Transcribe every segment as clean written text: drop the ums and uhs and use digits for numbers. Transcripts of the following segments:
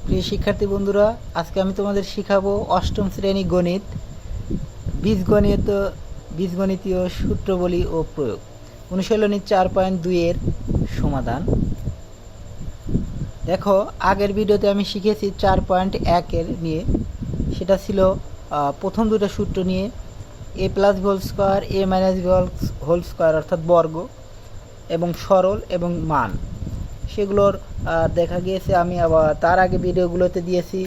প্রিয় শিক্ষার্থী বন্ধুরা, আজকে আমি তোমাদের শিখাবো অষ্টম শ্রেণী গণিত, বীজগণিতীয় সূত্রাবলী ও প্রয়োগ, অনুশীলনী 4.2 এর সমাধান। দেখো, আগের ভিডিওতে আমি শিখেছি 4.1 এর নিয়ে, সেটা ছিল প্রথম দুটো সূত্র নিয়ে, a plus B whole square, a minus B whole square অর্থাৎ বর্গ, এবং সরল এবং মান, সেগুলোর দেখা গিয়েছে। আমি আবার তার আগে ভিডিওগুলোতে দিয়েছি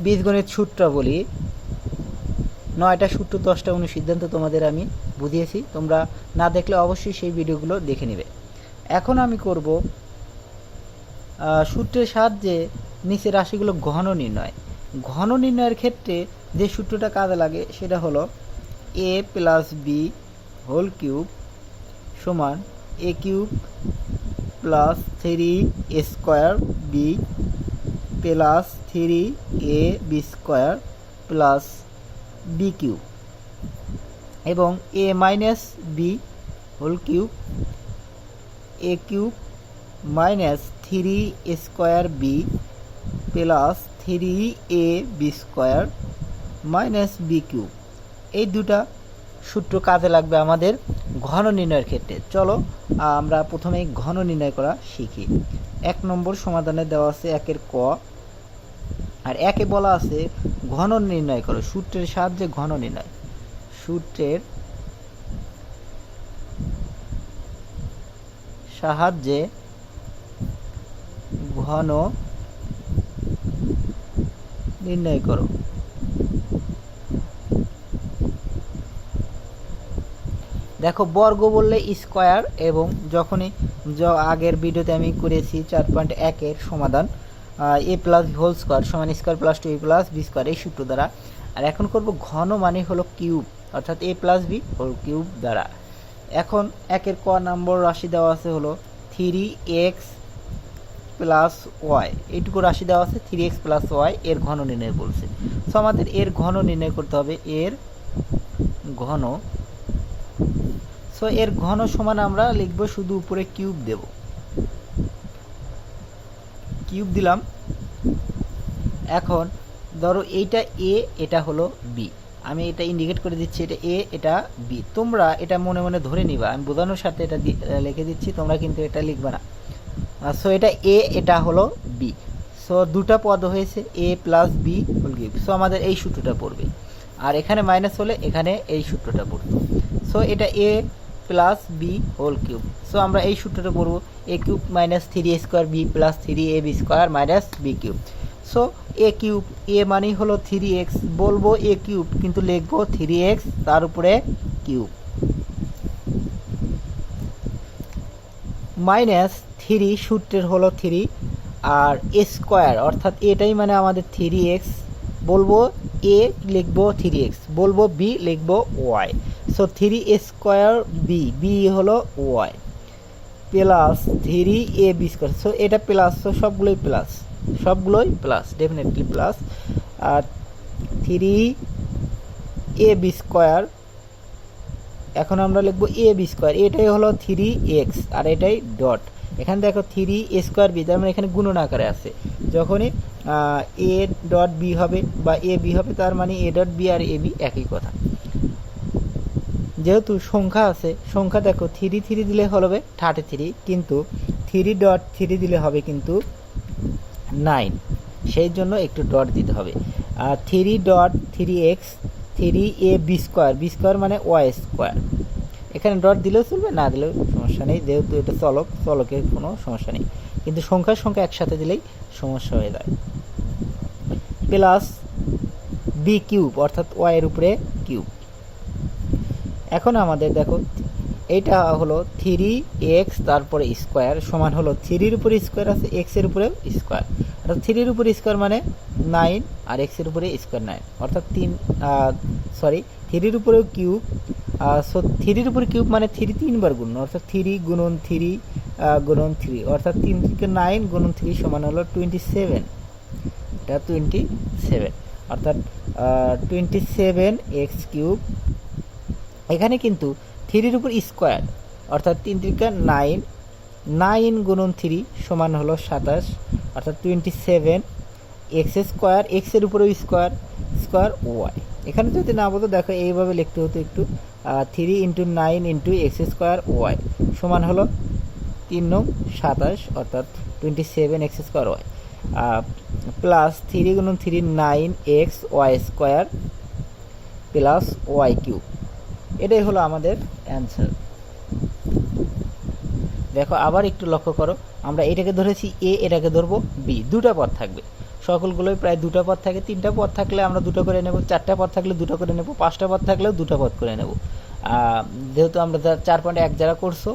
বীজগণিত সূত্রাবলী, 9টা সূত্র 10টা অনুসিদ্ধান্ত তোমাদের আমি বুঝিয়েছি। তোমরা না দেখলে অবশ্যই সেই ভিডিওগুলো দেখে নেবে। এখন আমি করব সূত্রের সাহায্যে নিচের রাশিগুলো ঘন নির্ণয়। ঘন নির্ণয়ের ক্ষেত্রে যে সূত্রটা কাজে লাগে সেটা হলো a plus B whole cube সমান a cube plus 3a square B plus 3ab square plus B cube, এবং a minus B whole cube a cube minus 3a square B plus 3ab square minus B cube. এই দুটা সূত্র কাজে লাগবে আমাদের ঘন নির্ণয়ের ক্ষেত্রে। চলো আমরা প্রথমে ঘন নির্ণয় করা শিখি। 1 নম্বর সমাধানে দেওয়া আছে 1-এর ক, আর 1-এ বলা আছে ঘন নির্ণয় করো সূত্রের সাহায্যে ঘন নির্ণয়। সূত্রের সাহায্যে ঘন নির্ণয় করো। দেখো, বর্গ বললে স্কোয়ার, এবং যখনই আগের ভিডিওতে আমি করেছি 4.1 এর সমাধান, a plus B whole square সমান square plus 2a plus B square, এই সূত্র দ্বারা। আর এখন করব ঘন মানে হলো কিউব, অর্থাৎ a plus B whole cube দ্বারা। এখন 1-এর ক নম্বর রাশি দেওয়া আছে হলো 3x প্লাস ওয়াই, এইটুকু রাশি দেওয়া আছে 3x প্লাস ওয়াই, এর ঘন নির্ণয় বলছে। সো আমাদের এর ঘন নির্ণয় করতে হবে, এর ঘন। সো এর ঘন সমান আমরা লিখব, শুধু উপরে কিউব দেব, কিউব দিলাম। এখন ধরো এইটা এ, এটা হলো বি, আমি এটা ইন্ডিকেট করে দিচ্ছি, এটা এ এটা বি। তোমরা এটা মনে মনে ধরে নিবা, আমি বোঝানোর সাথে এটা লিখে দিচ্ছি, তোমরা কিন্তু এটা লিখবা না। সো এটা এ, এটা হলো বি। সো দুটা পদ হয়েছে A plus B whole cube. So আমাদের এই সূত্রটা পড়বে, আর এখানে মাইনাস হলে এখানে এই সূত্রটা পড়তো। সো এটা A plus B whole cube. So আমরা এই সূত্রটা পড়বো, A cube minus 3a square B plus 3ab square minus B cube. So A cube, A মানেই হলো 3x, বলবো এ কিউব কিন্তু লিখবো 3x তার উপরে কিউব, মাইনাস 3 সূত্রের হলো 3, আর এ স্কোয়ার অর্থাৎ এটাই মানে আমাদের 3x, বলবো এ লিখবো 3x, বলবো বি লিখবো Y. So 3a square B, B হলো Y, plus 3ab square. So এটা প্লাস, সো সবগুলোই প্লাস, সবগুলোই প্লাস, ডেফিনেটলি প্লাস। আর 3ab স্কোয়ার, এখন আমরা লিখবো ab স্কোয়ার, এটাই হলো 3x, আর এটাই ডট। এখানে দেখো 3a স্কোয়ার বি, তার মানে এখানে গুণন আকারে আছে। যখনই এ ডট বি হবে বা এ বি হবে, তার মানে এ ডট বি আর এ বি একই কথা। যেহেতু সংখ্যা আছে, সংখ্যা দেখো 3 দিলে হবে 33, কিন্তু 3.3 দিলে হবে কিন্তু 9, সেই জন্য একটু ডট দিতে হবে। আর 3.3x 3ab square, B square মানে ওয়াই স্কোয়ার, এখানে ডট দিলেও চলবে, না দিলেও সমস্যা নেই, যেহেতু এটা চলকের কোনো সমস্যা নেই, কিন্তু সংখ্যা একসাথে দিলেই সমস্যা হয়ে যায়। প্লাস বি কিউব অর্থাৎ ওয়াই এর উপরে কিউব। এখন আমাদের দেখো এইটা হলো 3x তারপরে স্কোয়ার সমান হলো 3-র উপরে স্কোয়ার আছে, x এর উপরে স্কোয়ার, অর্থাৎ 3-র উপরে স্কোয়ার মানে 9, আর x এর উপরে স্কোয়ার 9, অর্থাৎ 3-র উপরেও কিউব। সো 3-র উপরে কিউব মানে 3 3বার গুণ, অর্থাৎ 3 গুণন 3 গুণন 3, অর্থাৎ 3 থেকে 9 গুণন 3 সমান হলো 27, এটা 27, অর্থাৎ 27x কিউব। এখানে কিন্তু 3-র উপর স্কোয়ার, অর্থাৎ 3 থেকে 9, 9 গুণন 3 সমান হলো 27, অর্থাৎ 27 এক্স স্কোয়ার, এক্সের উপরে স্কোয়ার, স্কোয়ার ওয়াই। এখানে যদি না বলতো দেখো এইভাবে লিখতে হতো একটু, 3 into 9 into X square Y সমান হলো 3 নং 27, অর্থাৎ 27 এক্স স্কোয়ার ওয়াই প্লাস 3 গুণন 3 9 X Y square plus Y cube. এটাই হলো আমাদের অ্যান্সার। দেখো আবার একটু লক্ষ্য করো, আমরা এটাকে ধরেছি এ, এটাকে ধরবো বি, দুটা পদ থাকবে, সকলগুলোই প্রায় দুটা পদ থাকে। তিনটা পদ থাকলে আমরা দুটো করে নেব, চারটা পদ থাকলে দুটো করে নেব, পাঁচটা পদ থাকলেও দুটো পদ করে নেব। যেহেতু আমরা 4.1 যারা করছো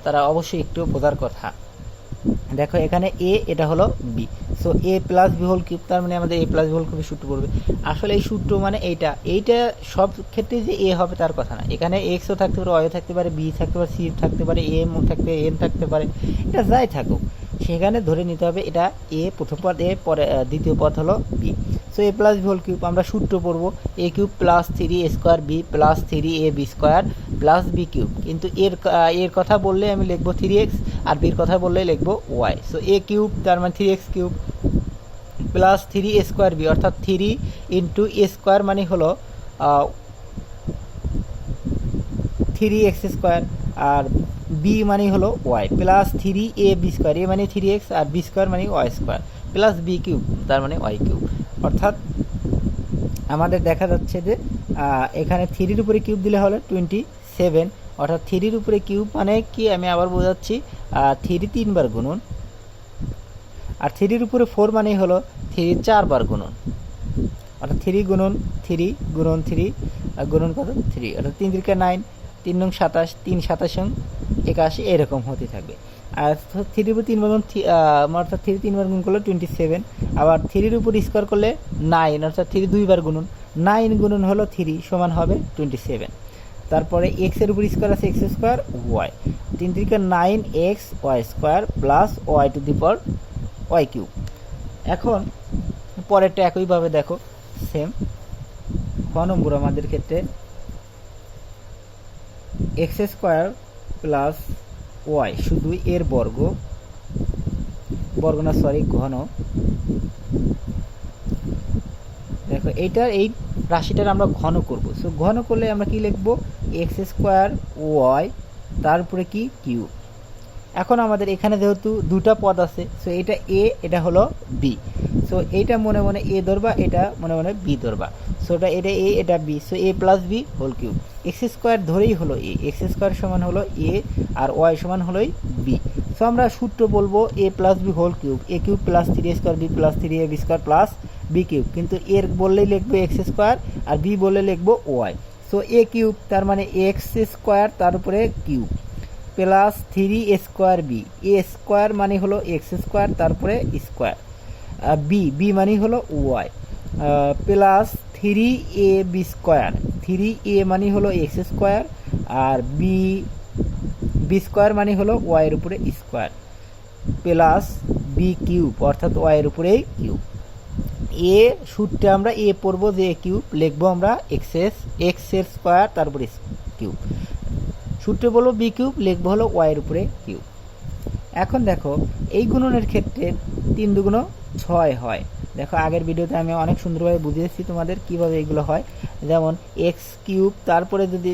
তারা অবশ্যই একটু বোঝার কথা। দেখো এখানে এ, এটা হলো বি, সো এ প্লাস বি হোল কিউব, তার মানে আমাদের এ প্লাস বি হোল কিউবের সূত্র পড়বে। আসলে এই সূত্র মানে এইটা সব ক্ষেত্রে যে এ হবে তার কথা না, এখানে এক্সও থাকতে পারে, ওয়াইও থাকতে পারে, বি থাকতে পারে, সি থাকতে পারে, এম থাকতে, এন থাকতে পারে, এটা যাই থাকুক সেখানে ধরে নিতে হবে এটা এ প্রথম পদ, এ পরে দ্বিতীয় পদ হলো বি। সো এ প্লাস বি হোল কিউব আমরা সূত্র পড়বো A cube plus 3 A square B plus 3 A B square plus B cube. কিন্তু এর কথা বললে আমি লিখবো 3x, আর বির কথা বললে লিখবো ওয়াই। সো এ কিউব তার মানে 3x কিউব প্লাস 3 এ স্কোয়ার বি, অর্থাৎ 3 ইন্টু এ স্কোয়ার মানে হলো 3x স্কোয়ার, আর বি মানে হলো Y plus 3 A B square, A মানে 3x আর বি স্কোয়ার মানে Y square plus B cube তার মানে ওয়াই কিউব। অর্থাৎ আমাদের দেখা যাচ্ছে যে এখানে 3-র উপরে কিউব দিলে হলো 27, অর্থাৎ 3-র উপরে কিউব মানে কি আমি আবার বোঝাচ্ছি, 3 3 বার গুণন, আর 3-র উপরে 4 মানে হলো 3 4 বার গুণন, অর্থাৎ 3 গুণন 3 গুণন 3 গুণন কত 3, অর্থাৎ 3 3 9, 3 নং 27, 3 27 নং 81 এরকম হতে থাকবে। আর 3-র উপর 3 বার গুণ, অর্থাৎ 3 3 বার গুণ করলে 27, আবার 3-র উপর স্কোয়ার করলে 9, অর্থাৎ 3 2 বার গুণন, 9 গুণন হলো 3 সমান হবে 27। তারপরে এক্সের উপর স্কোয়ার আছে X square Y, 3 3 9 X Y square plus Y to the power Y cube. এখন পরেরটা একইভাবে দেখো সেম, ক নম্বর আমাদের ক্ষেত্রে এক্স স্কোয়ার প্লাস ওয়াই শুধু এর বর্গ, না সরি ঘন। দেখো এই রাশিটার আমরা ঘন করব, সো ঘন করলে আমরা কি লিখব এক্স স্কোয়ার ওয়াই তারপরে কি কিউব। এখন আমাদের এখানে যেহেতু দুটা পদ আছে, সো এটা এ, এটা হলো বি, সো এইটা মনে মনে এ ধরবা, এটা মনে মনে বি ধরবা, সো এটা এ, এটা বি, সো এ plus B whole cube. X square ধরেই হলো এ, এক্স স্কোয়ার সমান হলো এ আর ওয়াই সমান হলোই বি। সো আমরা সূত্র বলবো A plus B whole cube, A cube plus 3 square B plus 3 A B square plus B cube, কিন্তু এর বললেই লিখবো এক্স স্কোয়ার আর বি বললে লিখবো ওয়াই। সো এ কিউব তার মানে এক্স স্কোয়ার তার উপরে কিউব প্লাস 3 এ স্কোয়ার বি, এ স্কোয়ার মানে হলো এক্স স্কোয়ার তারপরে স্কোয়ার, বি মানে হলো Y plus 3 A B square, 3 এ মানে হলো এক্স স্কোয়ার আর বি স্কোয়ার মানে হলো ওয়াইয়ের উপরে স্কোয়ার প্লাস বি কিউব, অর্থাৎ ওয়াইয়ের উপরে কিউব। এ সূত্রে আমরা এ পড়বো যে কিউব লিখবো আমরা এক্স এর স্কোয়ার তারপরে কিউব, সূত্রে বলবো বি কিউব লিখবো হলো ওয়াইয়ের উপরে কিউব। এখন দেখো এই গুণনের ক্ষেত্রে 3 2 6 হয়। দেখো আগের ভিডিওতে আমি অনেক সুন্দরভাবে বুঝিয়েছি তোমাদের কিভাবে এগুলো হয়। যেমন এক্স কিউব তারপরে যদি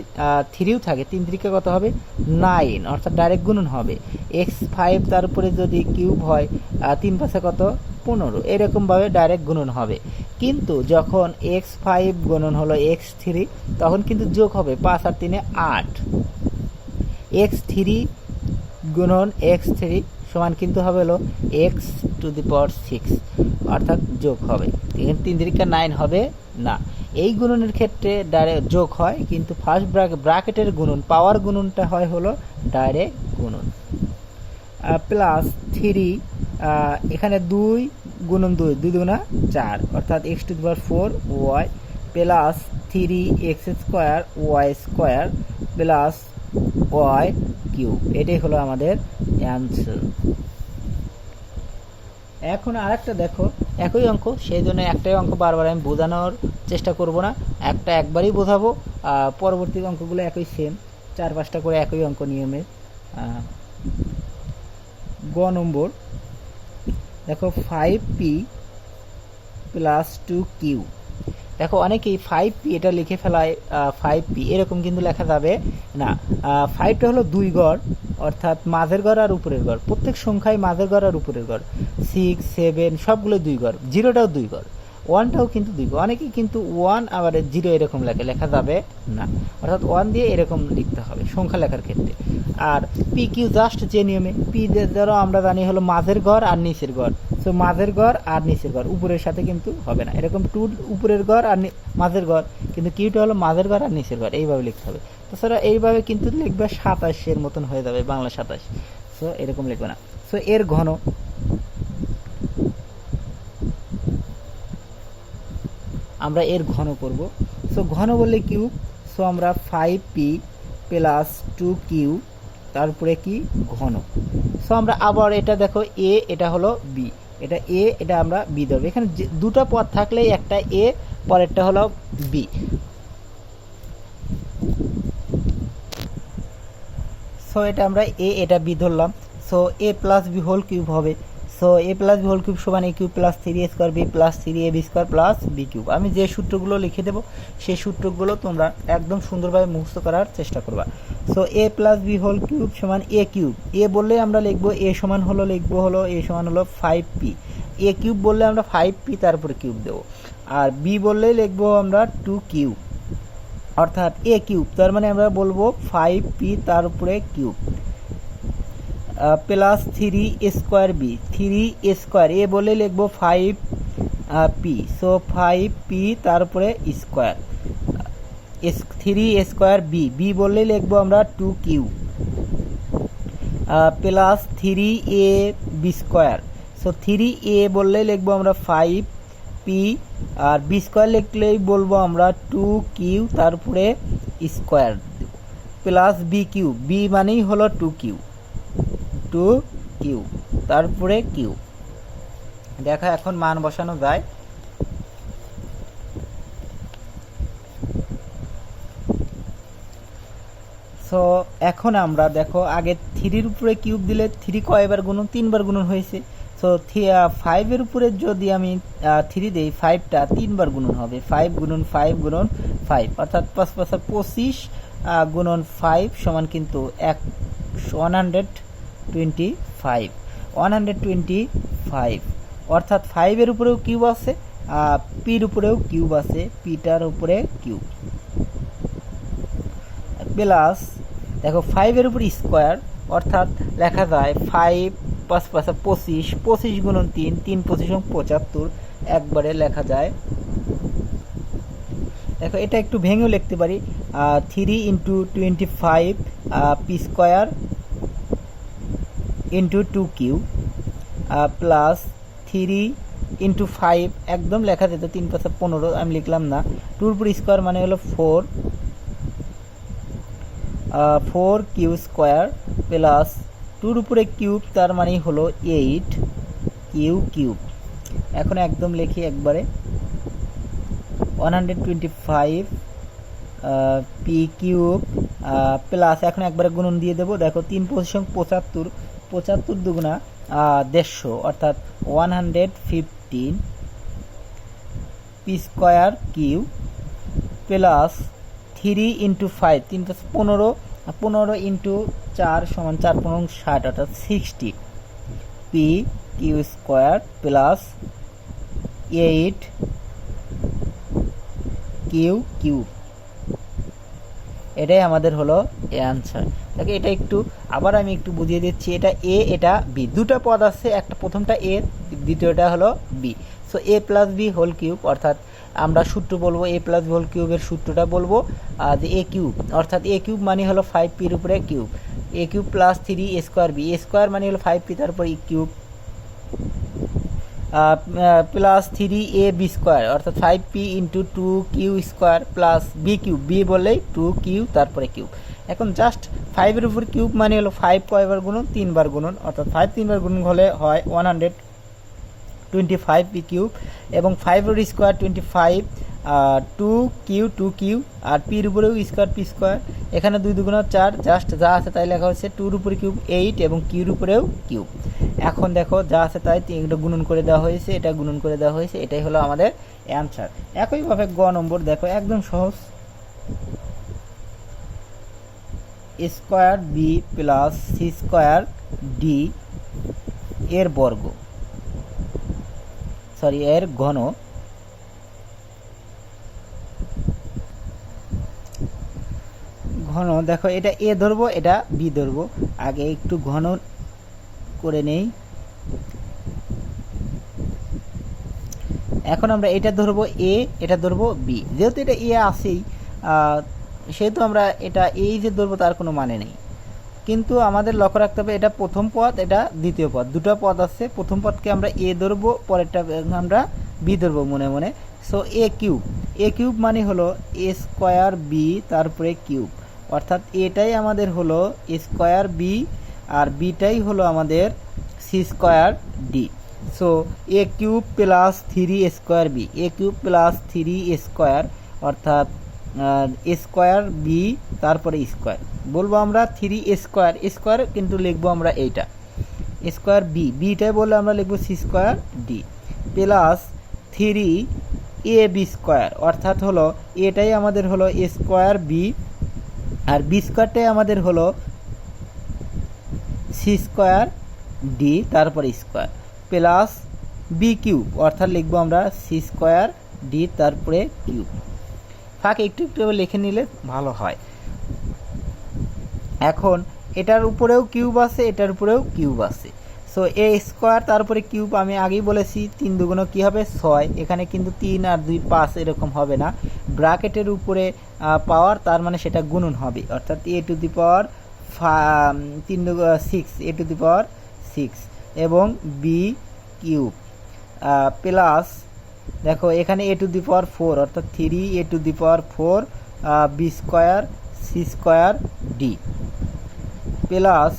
3ও থাকে, 3 3 কত হবে 9, অর্থাৎ ডাইরেক্ট গুণন হবে। এক্স 5 তারপরে যদি কিউব হয় 3 5 কত 15, এরকমভাবে ডাইরেক্ট গুণন হবে। কিন্তু যখন এক্স 5 গুণন হলো এক্স 3 তখন কিন্তু যোগ হবে, 5 আর 3 8, এক্স 3 গুণন এক্স 3 সমান কিন্তু হবে হলো এক্স টু দি পাওয়ার 6, অর্থাৎ যোগ হবে। এখানে 3 3 9 হবে না। এই গুণনের ক্ষেত্রে ডাইরেক্ট যোগ হয়, কিন্তু ফার্স্ট ব্র্যাকেটের গুণন পাওয়ার গুণনটা হয় হলো ডাইরেক্ট গুণন। প্লাস 3 এখানে 2 গুণন 2 2 2 4, অর্থাৎ X to the power 4 Y plus 3 X square Y square plus Y cube. এটাই হলো আমাদের অ্যান্সার। এখন আরেকটা দেখো একই অঙ্ক, সেই জন্য একটাই অঙ্ক বারবার আমি বোঝানোর চেষ্টা করব না, একবারই বোঝাবো। পরবর্তী অঙ্কগুলো একই সেম, 4-5টা করে একই অঙ্ক নিয়মের। গ নম্বর দেখো 5p প্লাস 2q। দেখো অনেকেই 5p এটা লিখে ফেলায় 5p, এরকম কিন্তু লেখা যাবে না। 5টা হলো 2 গড়, অর্থাৎ মাঝের গড় আর উপরের গড়। প্রত্যেক সংখ্যায় মাঝের গড় আর উপরের গড়। 6, 7 সবগুলো 2 গড়, 0টাও 2 গড়, 1টাও কিন্তু 2 গড়। অনেকেই কিন্তু 1 আবার 0 এরকম লেখা যাবে না, অর্থাৎ 1 দিয়ে এরকম লিখতে হবে সংখ্যা লেখার ক্ষেত্রে। আর পি কিউ জাস্ট যে নিয়মে, পি ধরো আমরা জানি হলো মাঝের গড় আর নিচের গড়। সো মাঝের গড় আর নিচের গড়, উপরের সাথে কিন্তু হবে না। এরকম 2 উপরের গড় আর মাঝের গড়, কিন্তু কিউটা হলো মাঝের গড় আর নিচের গড়, এইভাবে লিখতে হবে। তাছাড়া এইভাবে কিন্তু লিখবে 27 মতন হয়ে যাবে, বাংলা 27। সো এরকম লিখবে না। সো এর ঘন, আমরা এর ঘন করব। সো ঘন বললে কিউব। সো আমরা 5p প্লাস 2q, তারপরে কি ঘন। সো আমরা আবার এটা দেখো এ, এটা হলো বি, এটা এ, এটা আমরা বি ধরবো। এখানে দুটো পদ থাকলেই একটা এ, পরেরটা হলো বি। সো এটা আমরা এ, এটা বি ধরলাম। সো এ প্লাস বি হোল কিউব হবে। সো এ প্লাস বি হোল কিউব সমান A cube plus 3a square B plus 3ab square plus B cube. আমি যে সূত্রগুলো লিখে দেবো সেই সূত্রগুলো তোমরা একদম সুন্দরভাবে মুখস্থ করার চেষ্টা করবা। সো এ প্লাস বি হোল কিউব সমান এ কিউব। এ বললে আমরা লিখবো এ সমান হলো, লিখবো হলো এ সমান হলো 5p। এ কিউব বললে আমরা 5p তারপরে কিউব দেবো। আর বি বললেই লিখবো আমরা 2q, অর্থাৎ এ কিউব, তার মানে আমরা বলবো 5p তার উপরে cube plus 3a square B, 3a square. A বলে লিখবো 5p, সো 5p তার উপরে square, 3a square B, B বললে লিখবো আমরা 2q plus 3ab square. So 3a বললে লিখবো আমরা 5p, আর বি স্কোয়ার লিখলেই বলবো আমরা 2q তারপরে square plus B Q, B মানেই হলো 2q, তারপরে কিউ। দেখা এখন মান বসানো যায়। সো এখন আমরা দেখো আগে 3-র উপরে কিউব দিলে 3 কয়বার গুণন, 3বার গুণন হয়েছে। সো 5-এর উপরে যদি আমি 3 দেই, 5টা 3বার গুণন হবে। 5 গুণন 5 গুণন 5, অর্থাৎ 5 5 25 গুণন 5 সমান কিন্তু 125, অর্থাৎ 5-এর উপরেও কিউব আছে, পির উপরেও কিউব আছে, পিটার উপরে কিউব প্লাস দেখো 5-এর উপর স্কোয়ার, অর্থাৎ লেখা যায় 5 5 5 25, 25 গুণন 3, 3 25 75, একবারে লেখা যায়। দেখো এটা একটু ভেঙেও লিখতে পারি, 3 into 25 P square into 2q plus 3 into 5, একদম লেখা যেত 3 5 15, আমি লিখলাম না। 2-র উপর স্কোয়ার মানে হলো 4q স্কোয়ার প্লাস 2-র উপরে কিউব, তার মানে হলো 8q কিউব। এখন একদম লিখি একবারে 125 পি কিউব প্লাস, এখন একবারে গুণন দিয়ে দেবো। দেখো 3 25 75, 75 দুগুণা 150, অর্থাৎ 115 P square Q plus 3 into 5, 3 5 15, 15 into 4 সমান 4 15 60, অর্থাৎ 60 P Q square plus 8 Q cube. এটাই আমাদের হলো এ আনসার। দেখো এটা একটু আবার আমি একটু বুঝিয়ে দিচ্ছি, এটা এ, এটা বি, দুটো পদ আছে, একটা প্রথমটা এ, দ্বিতীয়টা হলো বি। সো এ প্লাস বি হোল কিউব, অর্থাৎ আমরা সূত্র বলবো এ প্লাস বি হোল কিউবের সূত্রটা বলবো যে এ কিউব, অর্থাৎ এ কিউব মানে হলো 5pর উপরে cube, A cube plus 3a square B, A square মানে হলো 5p তারপর ই কিউব প্লাস 3ab স্কোয়ার, অর্থাৎ 5p into 2q square plus B cube, B বললেই 2q তারপরে কিউব। এখন জাস্ট 5-এর উপর কিউব মানে হলো 5 কয়বার গুণন, 3বার গুণন, অর্থাৎ 5 3বার গুণন হলে হয় 125 পি কিউব, এবং 5-এর স্কোয়ার 25 টু কিউ আর পির উপরেও স্কোয়ার পি স্কোয়ার, এখানে 2 2 4, জাস্ট যা আছে তাই লেখা হচ্ছে, 2-র উপরে কিউব 8 এবং কিউর উপরেও কিউব। এখন দেখো যা আছে তাই এটা গুণন করে দেওয়া হয়েছে, এটা গুণন করে দেওয়া হয়েছে, এটাই হলো আমাদের অ্যান্সার। একইভাবে গ নম্বর দেখো, একদম সহজ, square B plus C square D এর বর্গ, সরি এর ঘন, ঘন দেখো এটা এ ধরবো, এটা বি ধরবো, আগে একটু ঘন করে নেই। এখন আমরা এটা ধরবো এ, এটা ধরবো বি, যেহেতু এটা এ আসেই সেহেতু আমরা এটা এই যে ধরবো তার কোনো মানে নেই, কিন্তু আমাদের লক্ষ্য রাখতে হবে এটা প্রথম পদ, এটা দ্বিতীয় পদ, দুটো পদ আছে, প্রথম পদকে আমরা এ ধরবো, পরেরটা আমরা বি ধরবো মনে মনে। সো এ কিউব মানে হলো এ স্কোয়ার বি তারপরে কিউব, অর্থাৎ এটাই আমাদের হলো স্কোয়ার বি আর বিটাই হলো আমাদের C square D. So A cube plus 3 square B, A cube plus 3 square অর্থাৎ স্কোয়ার বি তারপরে স্কোয়ার, বলবো আমরা 3 স্কোয়ার, স্কোয়ার কিন্তু লিখবো আমরা এইটা স্কোয়ার বি, বিটাই বললে আমরা লিখবো C square D, plus 3 A B square, অর্থাৎ হলো এটাই আমাদের হলো স্কোয়ার বি আর বি স্কোয়ারটাই আমাদের হলো সি স্কোয়ার ডি তারপরে স্কোয়ার, প্লাস বি কিউব, অর্থাৎ লিখবো আমরা সি স্কোয়ার ডি তারপরে কিউব। ফাঁকে একটু একটু লিখে নিলে ভালো হয়। এখন এটার উপরেও কিউব আছে, এটার উপরেও কিউব আছে, সো এ স্কোয়ার তারপরে কিউব, আমি আগেই বলেছি 3 2 কি হবে 6, এখানে কিন্তু 3 আর 2 5 এরকম হবে না, ব্র্যাকেটের উপরে পাওয়ার, তার মানে সেটা গুণন হবে, অর্থাৎ A to the power 6, A to the power 6 এবং বি কিউব প্লাস দেখো এখানে এ টু দি পাওয়ার 4, অর্থাৎ 3 A to the power 4 B square C square D, plus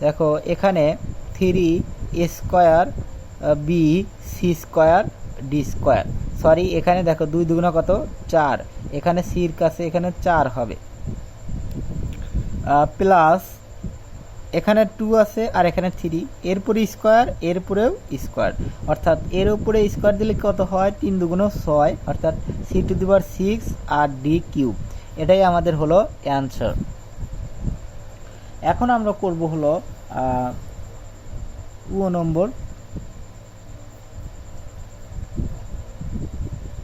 দেখো এখানে 3 square B C square D square, sorry এখানে দেখো 2 2 কত 4, এখানে সির কাছে এখানে 4 হবে, প্লাস এখানে 2 আছে আর এখানে 3, এরপরে স্কোয়ার এরপরেও স্কোয়ার, অর্থাৎ এর উপরে স্কোয়ার দিলে কত হয় 3 2 6, অর্থাৎ সি টু দি পাওয়ার 6 আর ডি কিউব, এটাই আমাদের হলো অ্যান্সার। এখন আমরা করব হলো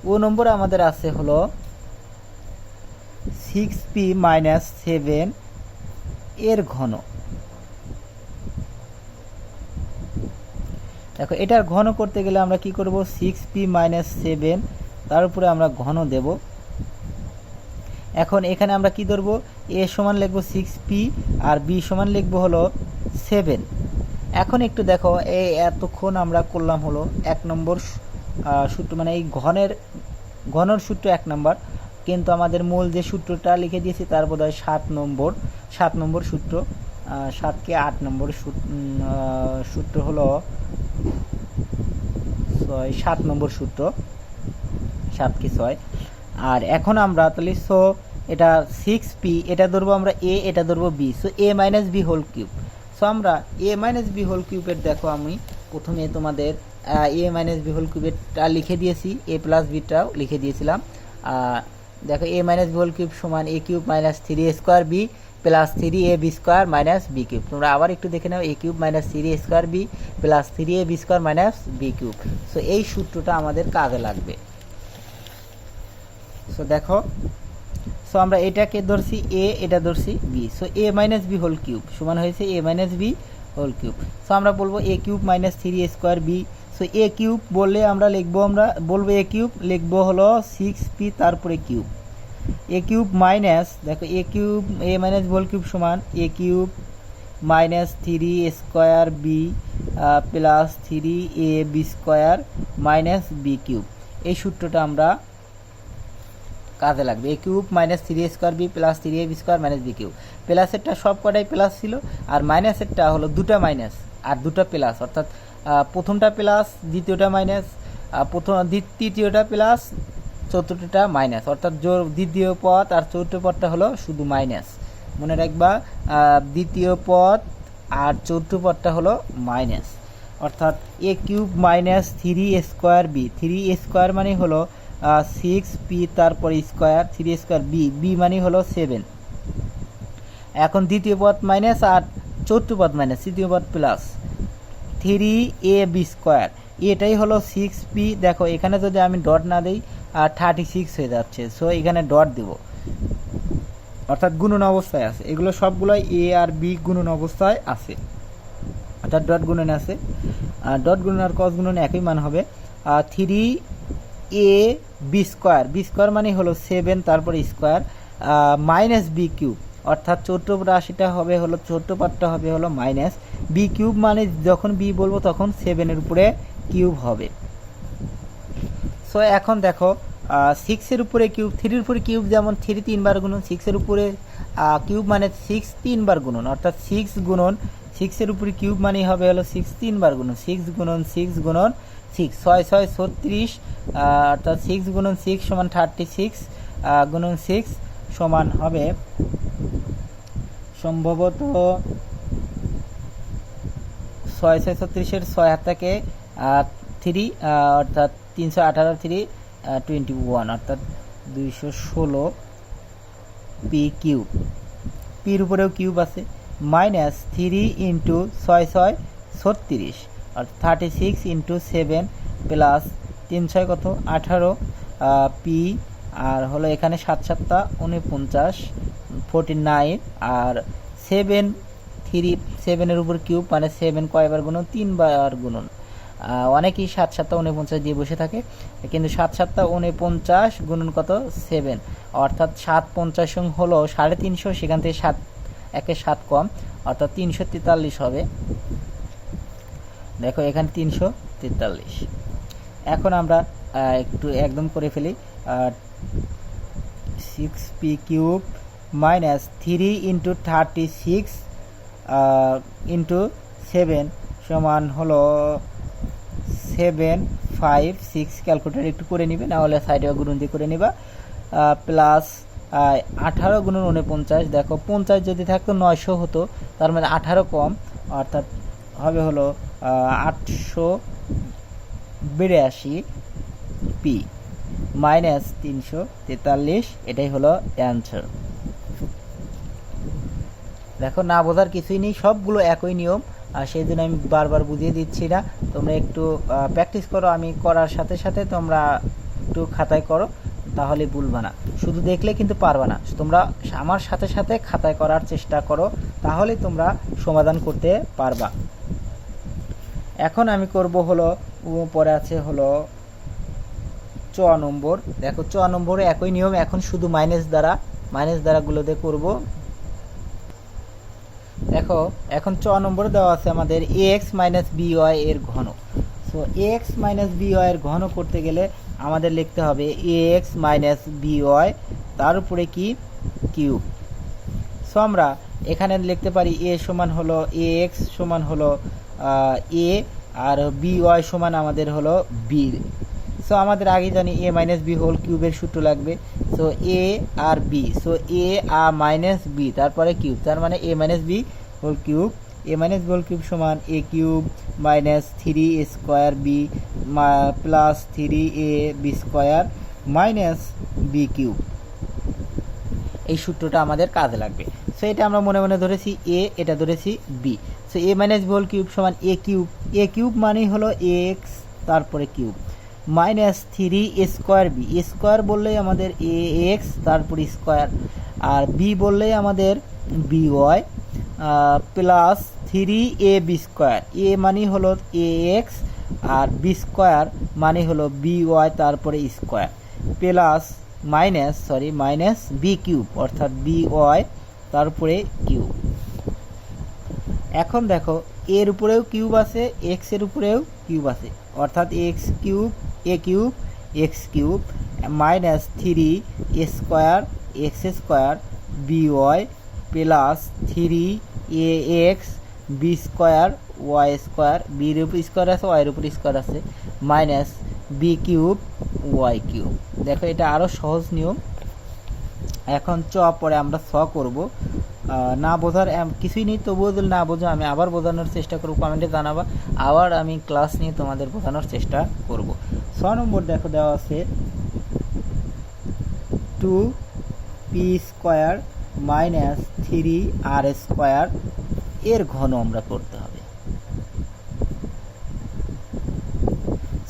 ও নম্বর আমাদের আছে হলো 6p - 7 এর ঘন। দেখো এটার ঘন করতে গেলে আমরা কি করব, 6p - 7 তার উপরে আমরা ঘন দেব। এখন এখানে আমরা কি ধরবো, এ সমান লিখবো 6p আর বি সমান লিখবো হলো 7। এখন একটু দেখো এই এতক্ষণ আমরা করলাম হলো 1 নম্বর সূত্র, মানে এই ঘনর সূত্র 1 নম্বর, কিন্তু আমাদের মূল যে সূত্রটা লিখে দিয়েছি তার বোধহয় 7 নম্বর সূত্র, 7কে 8 নম্বর সূত্র হলো 7 নম্বর সূত্র, 7কে 6। আর এখন আমরা তাহলে সো এটা 6p, এটা ধরবো আমরা a, এটা ধরবো b, so a - b whole cube. So আমরা a - b হোল কিউবের দেখো আমি প্রথমে তোমাদের a - b হোল কিউবেরটা লিখে দিয়েছি, a প্লাস বিটাও লিখে দিয়েছিলাম। দেখো a - b হোল কিউব সমান a cube minus 3a square b plus 3ab square minus b cube. তোমরা আবার একটু দেখে নাও, a cube minus 3a square b plus 3ab square minus b cube. So এই সূত্রটা আমাদের কাজে লাগবে। সো দেখো, সো আমরা এটাকে ধরছি a, এটা ধরছি b, so a - b whole cube সমান হয়েছে a - b whole cube. So আমরা বলবো a cube minus 3a square b, so a cube বললে আমরা লিখবো, আমরা বলবো a কিউব লিখবো হলো 6p তারপরে কিউব, a কিউব মাইনাস দেখো a cube a - b whole cube সমান a cube minus 3a square b plus 3ab square minus b cube. এই সূত্রটা আমরা কাজে লাগবে, a cube minus 3a square b plus 3ab square minus b cube. প্লাসেরটা সব কটাই প্লাস ছিল, আর মাইনাসেরটা হলো দুটা মাইনাস আর দুটা প্লাস, অর্থাৎ প্রথমটা প্লাস দ্বিতীয়টা মাইনাস, তৃতীয়টা প্লাস চতুর্থটা মাইনাস, অর্থাৎ দ্বিতীয় পদ আর চতুর্থ পদটা হলো শুধু মাইনাস। মনে রাখবা দ্বিতীয় পদ আর চতুর্থ পদটা হলো মাইনাস, অর্থাৎ A cube minus 3a² B. 3a² মানে হলো 6p তারপর স্কোয়ার, 3 স্কোয়ার বি মানে হলো 7। এখন দ্বিতীয় পদ মাইনাস আর চতুর্থ পদ মাইনাস, তৃতীয় পদ প্লাস 3ab², এটাই হলো 6p। দেখো এখানে যদি আমি ডট না দিই 36 হয়ে যাচ্ছে, সো এখানে ডট দেব, অর্থাৎ গুণন অবস্থায় আছে। এগুলো সবগুলোই এ আর বি গুণন অবস্থায় আছে, অর্থাৎ ডট গুণন আছে। ডট গুণন আর ক্রস গুণন একই মান হবে। 3ab² মানে হলো 7 তারপর স্কোয়ার মাইনাস b³ অর্থাৎ চতুর্থ রাশিটা হবে হলো চতুর্থ পার্টটা হবে হলো মাইনাস b³ মানে যখন বি বলবো তখন 7-এর উপরে কিউব হবে। সো এখন দেখো 6-এর উপরে কিউব, 3-এর উপরে কিউব যেমন 3 3 বার গুণন, 6-এর উপরে কিউব মানে 6 3 বার গুণন, অর্থাৎ 6 গুণন 6-এর উপরে কিউব মানে হবে হলো 6 3 বার গুণন, 6 গুণন 6 গুণন 6, 6 6 36, অর্থাৎ 6 গুণন 6 সমান 36 গুণন 6 সমান হবে সম্ভবত 6 6 36-এর 6 হাত থেকে 3, অর্থাৎ 318 3 21, অর্থাৎ 216 পি কিউব। পির উপরেও কিউব আছে, মাইনাস 3 ইন্টু 6 6 36, অর্থাৎ 36 ইন্টু 7 প্লাস 3 6 কত 18 পি, আর হলো এখানে 7 7 49 49, আর 7 3 7-এর উপর কিউব মানে 7 কয়বার গুণন 3 বার গুণন। অনেকেই 7 7 49 দিয়ে বসে থাকে, কিন্তু 7 7 49 গুণন কত 7, অর্থাৎ 7 50 হলো 350, সেখান থেকে 7 একে 7 কম, অর্থাৎ 343 হবে। দেখো এখানে 343। এখন আমরা একটু একদম করে ফেলি, 6p³ মাইনাস 3 ইন্টু 36 ইন্টু 7 সমান হলো 756, ক্যালকুলেটার একটু করে নিবে, না হলে সাইডে গুণন দিয়ে করে নিবা, প্লাস 18 গুণন 49। দেখো 50 যদি থাকতো 900 হতো, তার মানে 18 কম, অর্থাৎ হবে হলো 882 পি মাইনাস 343, এটাই হলো অ্যান্সার। দেখো না বোঝার কিছুই নেই, সবগুলো একই নিয়ম, আর সেই জন্য আমি বারবার বুঝিয়ে দিচ্ছি না, তোমরা একটু প্র্যাকটিস করো, আমি করার সাথে সাথে তোমরা একটু খাতায় করো, তাহলে ভুলবা না। শুধু দেখলে কিন্তু পারবা না, তোমরা আমার সাথে সাথে খাতায় করার চেষ্টা করো, তাহলে তোমরা সমাধান করতে পারবা। এখন আমি করব হলো পরে আছে হলো 4 নম্বর। দেখো 4 নম্বরে একই নিয়ম, এখন শুধু মাইনাস দ্বারাগুলো দিয়ে করব। দেখো এখন 4 নম্বরে দেওয়া আছে আমাদের ax মাইনাস by এর ঘন। সো ax মাইনাস by এর ঘন করতে গেলে আমাদের লিখতে হবে ax মাইনাস by, তার উপরে কি কিউব। সো আমরা এখানে লিখতে পারি a সমান হলো ax সমান হলো a, আর by সমান আমাদের হলো b। সো আমাদের আগে জানি a মাইনাস b হোল কিউবের সূত্র লাগবে। সো a আর b, সো a আর মাইনাস b তারপরে কিউব, তার মানে a minus b whole cube, a minus b whole cube সমান a cube minus 3a² b plus 3ab² minus b cube. এই সূত্রটা আমাদের কাজে লাগবে। সো এটা আমরা মনে মনে ধরেছি a, এটা ধরেছি b। So a minus b whole cube সমান a কিউব মানেই হলো x তারপরে cube minus 3a² b, square বললেই আমাদের ax তারপর স্কোয়ার, আর b বললেই আমাদের by প্লাস 3ab², a মানে হলো ax আর b² মানে হলো by তারপরে square plus minus b cube, অর্থাৎ by তারপরে কিউব। এখন দেখো এর উপরেও কিউব আছে, x এর উপরেও কিউব আছে, অর্থাৎ a cube minus 3a² x² by plus 3ax b² y², b এর উপর স্কোয়ার আছে, y এর উপর স্কোয়ার আছে, minus B cube Y cube. দেখো এটা আরও সহজ নিয়ম। এখন পরে আমরা করব। না বোঝার কিছুই নেই, তবুও যদি না বোঝো আমি আবার বোঝানোর চেষ্টা করব, কমেন্টে জানাবা, আবার আমি ক্লাস নিয়ে তোমাদের বোঝানোর চেষ্টা করব। 6 নম্বর দেখো দেওয়া আছে 2p² মাইনাস 3r² এর ঘন আমরা করতে হবে।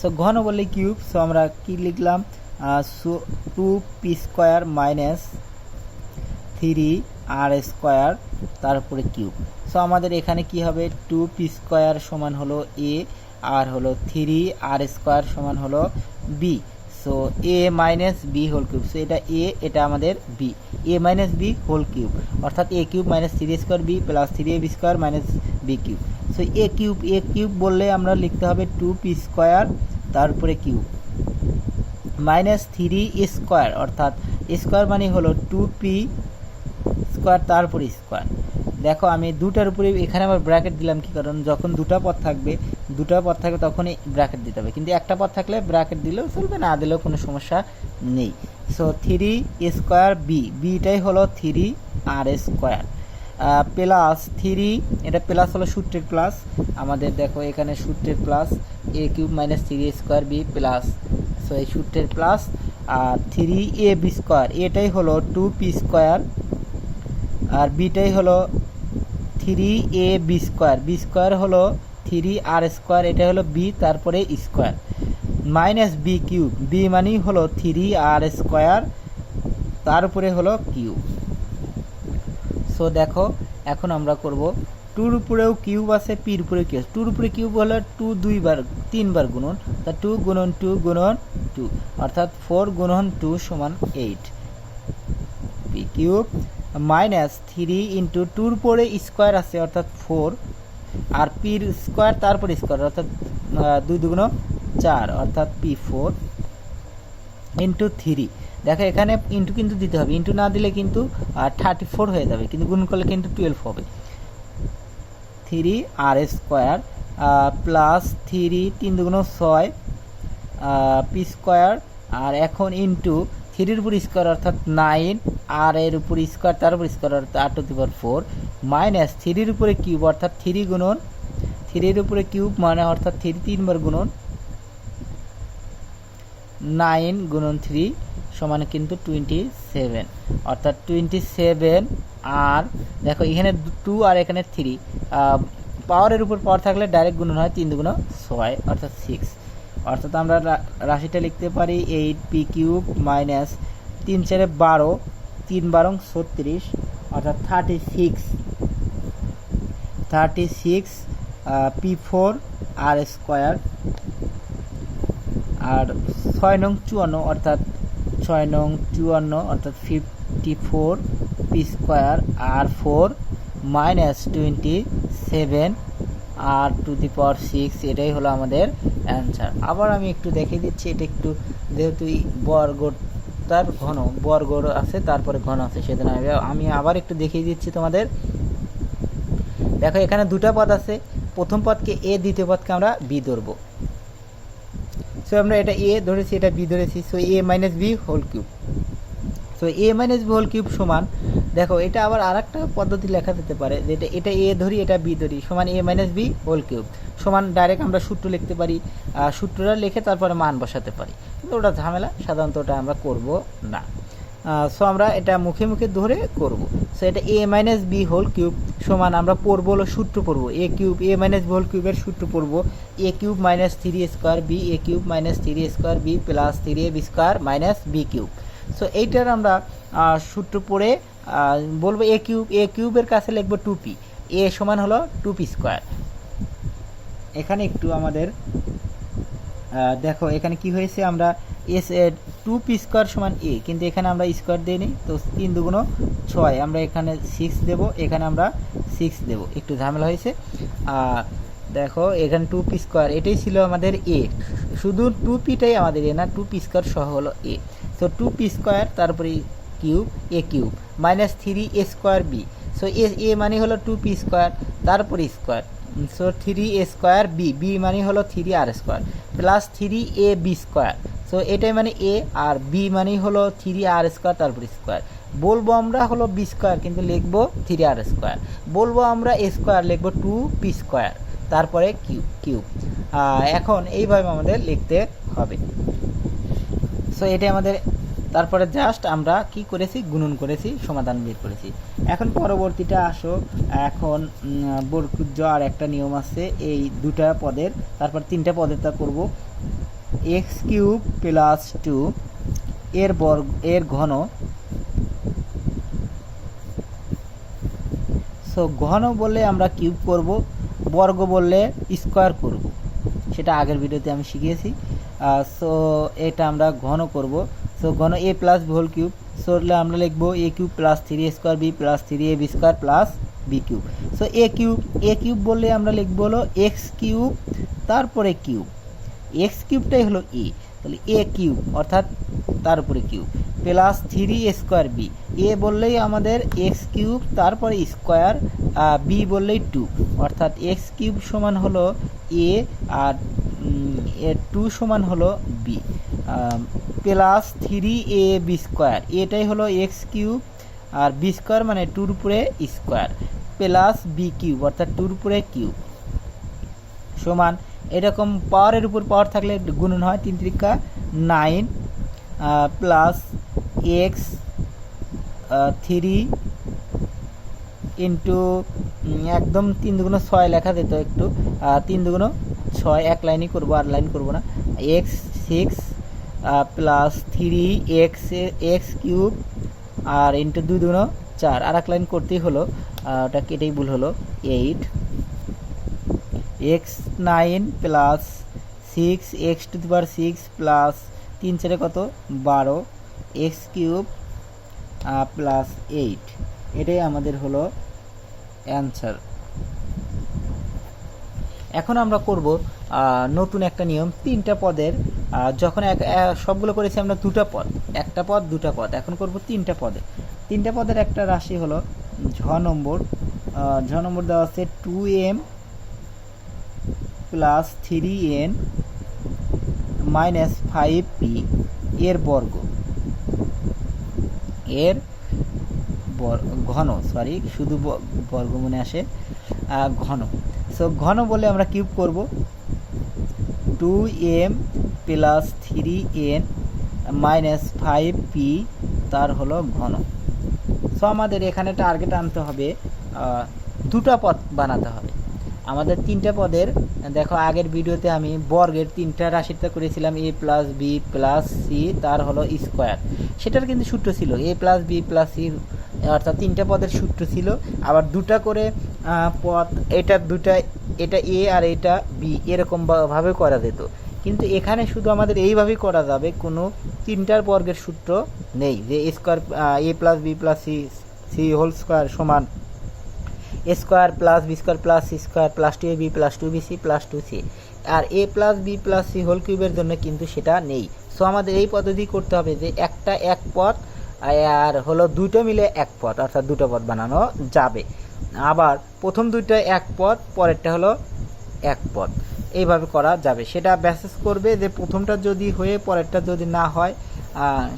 সো ঘন বললে কিউব, সো আমরা কি লিখলাম 2p² মাইনাস 3r² তারপরে কিউব। সো আমাদের এখানে কি হবে 2p² সমান হলো a, আর হলো 3r² সমান হলো b। So a minus b whole cube. So এটা a, এটা আমাদের b, a minus b whole cube, অর্থাৎ a cube minus 3a² b plus 3ab² minus b cube. So a cube বললে আমরা লিখতে হবে 2p² তারপরে কিউব মাইনাস 3 অর্থাৎ স্কোয়ার মানে হলো 2p² তারপরে স্কোয়ার। দেখো আমি দুটার উপরে এখানে আবার ব্র্যাকেট দিলাম কি কারণ, যখন দুটা পদ থাকবে তখনই ব্র্যাকেট দিতে হবে, কিন্তু একটা পদ থাকলে ব্র্যাকেট দিলেও চলবে, না দিলেও কোনো সমস্যা নেই। সো 3a² বিটাই হলো 3r² প্লাস 3, এটা প্লাস হলো সূত্রের প্লাস আমাদের, দেখো এখানে সূত্রের plus a cube minus 3a² b plus, so এই সূত্রের প্লাস, আর 3ab², এটাই হলো 2p² আর বিটাই হলো 3ab² হলো 3r², এটা হলো b তারপরে square minus b cube, b মানেই হলো 3r² তার উপরে হলো কিউব। সো দেখো এখন আমরা করব 2-র উপরেও কিউব আছে, পির উপরে কিউব। 2-র উপরে কিউব হলো 2 3বার গুণন, তা 2 গুণন 2 গুণন 2 অর্থাৎ 4 গুণন 2 সমান 8 পি কিউব মাইনাস 3 ইন্টু 2-র উপরে স্কোয়ার আছে অর্থাৎ 4, আর পির স্কোয়ার তারপর স্কোয়ার অর্থাৎ 2 2 4 অর্থাৎ p4 ইন্টু 3। দেখো এখানে ইন্টু কিন্তু দিতে হবে, ইন্টু না দিলে কিন্তু 34 হয়ে যাবে, কিন্তু গুণ করলে কিন্তু 12 হবে। 3r² প্লাস 3 3 2 6 p², আর এখন ইন্টু 3-র উপর স্কোয়ার অর্থাৎ 9, আর এর উপর স্কোয়ার তার উপর স্কোয়ার অর্থাৎ 8⁴ মাইনাস 3-র উপরে কিউব অর্থাৎ 3 গুণন 3-র উপরে কিউব মানে অর্থাৎ 3 3বার গুণন 9 গুণন 3 সমান কিন্তু 27 অর্থাৎ 27। আর দেখো এখানে 2 আর এখানে 3, পাওয়ারের উপর পাওয়ার থাকলে ডাইরেক্ট গুণন হয়, 3 2 6 অর্থাৎ 6, অর্থাৎ আমরা রাশিটা লিখতে পারি 8p³ মাইনাস 3 4 12 3 12 36 অর্থাৎ 36 p4r² আর 6 নং 54 অর্থাৎ 6 নং 54 অর্থাৎ 54 p²r4 minus 27 R two the power 6, এটাই হলো আমাদের অ্যান্সার। আবার আমি একটু দেখিয়ে দিচ্ছি, এটা একটু যেহেতু বর্গটার ঘন বর্গ আছে তারপরে ঘন আছে সেজন্য আমি আবার একটু দেখিয়ে দিচ্ছি তোমাদের। দেখো এখানে দুটা পদ আছে, প্রথম পদকে এ, দ্বিতীয় পদকে আমরা বি ধরবো। সো আমরা এটা এ ধরেছি, এটা বি ধরেছি, so a minus B whole cube. So a minus B whole cube সমান, দেখো এটা আবার আর একটা পদ্ধতি লেখা যেতে পারে, যেটা এটা এ ধরি এটা বি ধরি সমান a minus B whole cube সমান ডাইরেক্ট আমরা সূত্র লিখতে পারি, সূত্রটা লিখে তারপরে মান বসাতে পারি, কিন্তু ওটা ঝামেলা, সাধারণত ওটা আমরা করব না। সো আমরা এটা মুখে মুখে ধরে করব। সো এটা a minus B whole cube সমান আমরা পড়বো হলো সূত্র পড়বো a cube, a minus B whole কিউবের সূত্র পড়বো a cube minus 3a² b, a cube minus 3a² b plus 3ab² minus b cube. So এইটার আমরা সূত্র পড়ে বলবো a কিউবের কাছে লিখবো 2p, a সমান হলো 2p²। এখানে একটু আমাদের দেখো এখানে কি হয়েছে, আমরা এস 2p² সমান a, কিন্তু এখানে আমরা স্কোয়ার দিইনি, তো 3 2 6 আমরা এখানে 6 দেব, এখানে আমরা 6 দেব, একটু ঝামেলা হয়েছে। দেখো এখানে 2p², এটাই ছিল আমাদের a, শুধু 2pটাই আমাদের a না, 2p² সহ হলো a। সো 2p² তারপরে cube a cube minus 3a² b। So a মানে হলো 2p² তারপরে স্কোয়ার সো 3a² বি মানে হলো 3r² প্লাস 3ab²। সো এটাই মানে এ, আর বি মানে হলো 3r² তারপর স্কোয়ার। বলবো আমরা হলো b² কিন্তু লিখবো 3r²। বলবো আমরা a² লিখবো 2p² তারপরে কিউব। এখন এইভাবে আমাদের লিখতে হবে। সো এটাই আমাদের, তারপরে জাস্ট আমরা কি করেছি, গুণন করেছি, সমাধান বের করেছি। এখন পরবর্তীটা আসো, এখন বর্গক্ষুদ্র আর একটা নিয়ম আছে এই দুটা পদের, তারপর তিনটা পদের তা করব। x³ + 2 এর ঘন। সো ঘন বললে আমরা কিউব করব, বর্গ বললে স্কোয়ার করব, সেটা আগের ভিডিওতে আমি শিখিয়েছি। সো এটা আমরা ঘন করব। সো ঘন a + b²। সো আমরা লিখব a³ + 3a² b + 3ab² + b³। So a³ বললে আমরা লিখব হলো x³ তারপরে কিউব। x³ হলো a, তাহলে a³ অর্থাৎ তার উপরে cube plus 3a² b। a বললেই আমাদের x³ তারপরে স্কোয়ার, b বললেই 2 অর্থাৎ x³ সমান হলো a আর 2 সমান হলো b প্লাস 3ab²। এটাই হলো x³ আর b² মানে 2 উপরে স্কোয়ার প্লাস b³ অর্থাৎ 2 উপরে কিউব সমান। এরকম পাওয়ারের উপর পাওয়ার থাকলে গুণন হয়, 3 × 9 প্লাস x3 ইন্টু একদম 3 × 6 লেখা যেত, একটু 3 × 6 এক লাইনই করবো, আর লাইন করবো না। x6 প্লাস 3x³ আর ইন্টু 2 × 4 আর এক লাইন করতেই হলো, ওটা কেটেই ভুল হলো 8 x9 প্লাস 6x⁻6 প্লাস 3 4 কত 12 x³ প্লাস 8। এটাই আমাদের হলো অ্যান্সার। এখন আমরা করব নতুন একটা নিয়ম, তিনটা পদের, যখন সবগুলো করেছি আমরা দুটা পদ, একটা পদ দুটা পদ, এখন করব তিনটা পদের একটা রাশি হলো ঝ নম্বর দেওয়া আছে 2m plus 3n minus 5p এর বর্গ, এর ঘন, সরি শুধু বর্গ মনে আসে, ঘন। সো ঘন বলে আমরা কিউব করব, 2m plus 3n minus 5p তার হলো ঘন। সো আমাদের এখানে টার্গেট আনতে হবে, দুটা পদ বানাতে হবে। আমাদের তিনটা পদের, দেখো আগের ভিডিওতে আমি বর্গের তিনটা রাশিটা করেছিলাম a + b + c তার হলো স্কোয়ার, সেটার কিন্তু সূত্র ছিল a + b + c, অর্থাৎ তিনটা পদের সূত্র ছিল। আবার দুটা করে পদ, এটা দুটা, এটা a আর এটা b এরকম ভাবে করা যেত, কিন্তু এখানে শুধু আমাদের এইভাবেই করা যাবে, কোনো তিনটার বর্গের সূত্র নেই যে a + b + c whole square সমান a² + b² + c² + 2ab + 2bc + 2c, আর a + b + c হোল কিউবের জন্য কিন্তু সেটা নেই। সো আমাদের এই পদ্ধতি করতে হবে যে একটা এক পদ আর হলো দুটো মিলে এক পদ, অর্থাৎ দুটো পদ বানানো যাবে। আবার প্রথম দুইটা এক পদ, পরেরটা হলো এক পদ, এইভাবে করা যাবে। সেটা ব্যাসেস করবে যে প্রথমটা যদি হয়ে পরেরটা যদি না হয়,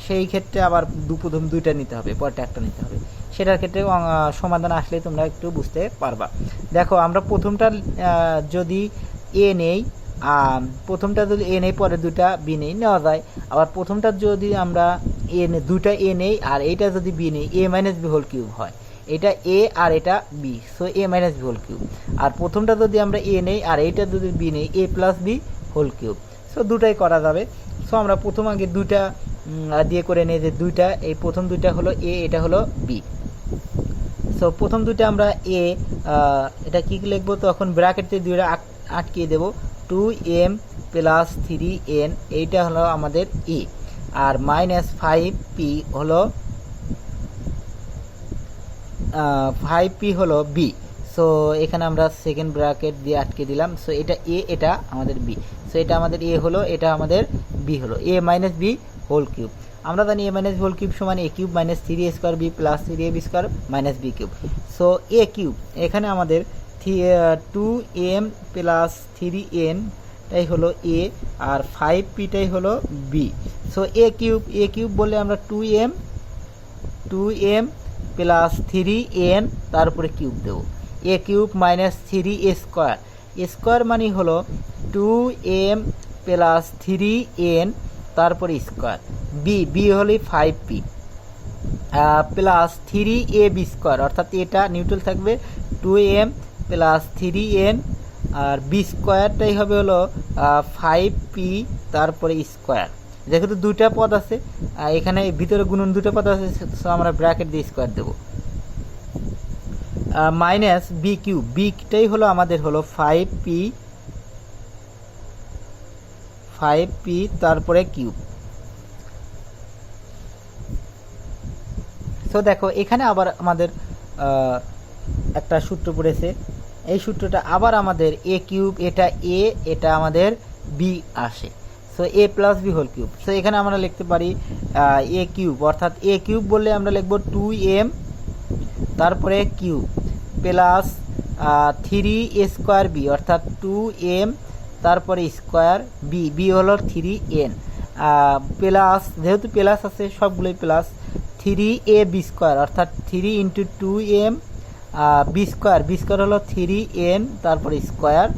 সেই ক্ষেত্রে আবার প্রথম দুইটা নিতে হবে, পরেরটা একটা নিতে হবে। সেটার ক্ষেত্রে সমাধান আসলে তোমরা একটু বুঝতে পারবা। দেখো আমরা প্রথমটা যদি এ নেই, প্রথমটা যদি এ নেই, পরে দুটা বি নেই, নেওয়া যায়। আবার প্রথমটা যদি আমরা দুটা এ নেই আর এইটা যদি বি নেই, a - b হোল কিউব হয়, এটা এ আর এটা B, so a - b whole cube. আর প্রথমটা যদি আমরা এ নেই আর এইটা যদি বি নেই, a + b whole cube. So দুটাই করা যাবে। সো আমরা প্রথম আগে দুইটা দিয়ে করে নেই যে দুইটা, এই প্রথম দুইটা হলো এ, এটা হলো বি। সো প্রথম দুইটা আমরা এ, এটা কি লিখবো, তখন ব্র্যাকেটে দুইটা আটকিয়ে দেব, 2m প্লাস 3n এইটা হলো আমাদের এ, আর মাইনাস 5p হলো 5p হলো বি। সো এখানে আমরা সেকেন্ড ব্র্যাকেট দিয়ে আটকে দিলাম। সো এটা এ, এটা আমাদের বি। সো এটা আমাদের এ হলো, এটা আমাদের বি হলো, a - b হোল কিউব। আমরা জানি a - b হোল কিউব সমান a³ - 3a² b + 3ab² - b³। So a³ এখানে আমাদের 2m প্লাস 3n টাই হলো এ, আর 5p-টাই হলো বি। সো এ কিউব বললে আমরা 2m প্লাস 3n তারপরে কিউব দেবো। A cube minus 3a square, square মানে হলো 2m প্লাস 3n তারপরে স্কোয়ার। বি হলো 5p প্লাস 3ab স্কোয়ার, অর্থাৎ এটা নিউট্রাল থাকবে 2m প্লাস 3n, আর বি স্কোয়ারটাই হবে হলো 5p তারপরে স্কোয়ার। যেহেতু দুইটা পদ আছে, এখানে ভিতরে গুণন দুটো পদ আছে, সো আমরা ব্র্যাকেট দিয়ে স্কোয়ার দেবো। মাইনাস বি কিউব, বিটাই হলো আমাদের হলো 5p তারপরে কিউব। সো দেখো এখানে আবার আমাদের একটা সূত্র পড়েছে, এই সূত্রটা আবার আমাদের এ কিউব, এটা আমাদের বি আসে। সো এ plus B whole cube. So এখানে আমরা লিখতে পারি এ কিউব, অর্থাৎ এ কিউব বললে আমরা লিখব 2m তারপরে cube plus 3a square B, অর্থাৎ 2m তারপরে স্কোয়ার বি হলো 3n প্লাস, যেহেতু প্লাস আছে সবগুলোই প্লাস, 3ab স্কোয়ার, অর্থাৎ 3 ইন্টু 2m বি স্কোয়ার হলো 3n তারপরে স্কোয়ার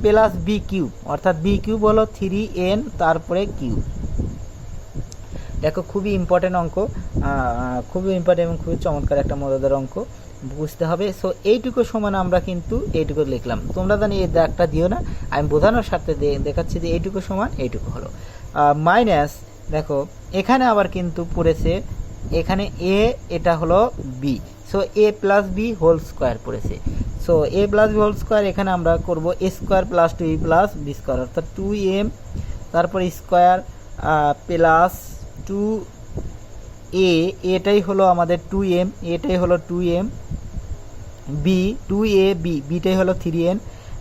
প্লাস বি কিউব, অর্থাৎ বি কিউব হলো 3n তারপরে কিউব। দেখো খুবই ইম্পর্টেন্ট অঙ্ক, খুবই ইম্পর্টেন্ট এবং খুবই চমৎকার একটা মজাদার অঙ্ক, বুঝতে হবে। সো এইটুকু সমান আমরা কিন্তু এইটুকু লিখলাম, তোমরা জানি এই দাগটা দিও না, আমি বোঝানোর সাথে দেখাচ্ছি যে এইটুকু সমান এইটুকু হলো। মাইনাস দেখো এখানে আবার কিন্তু পড়েছে, এখানে এ, এটা হলো বি, সো এ প্লাস বি হোল স্কোয়ার পড়েছে। সো এ প্লাস বি হোল স্কোয়ার, এখানে আমরা করব A square plus 2e plus B square, অর্থাৎ 2m তারপর স্কোয়ার প্লাস 2a, এটাই হলো আমাদের 2m, এটাই হলো 2m, বি 2ab, বিটাই হলো 3n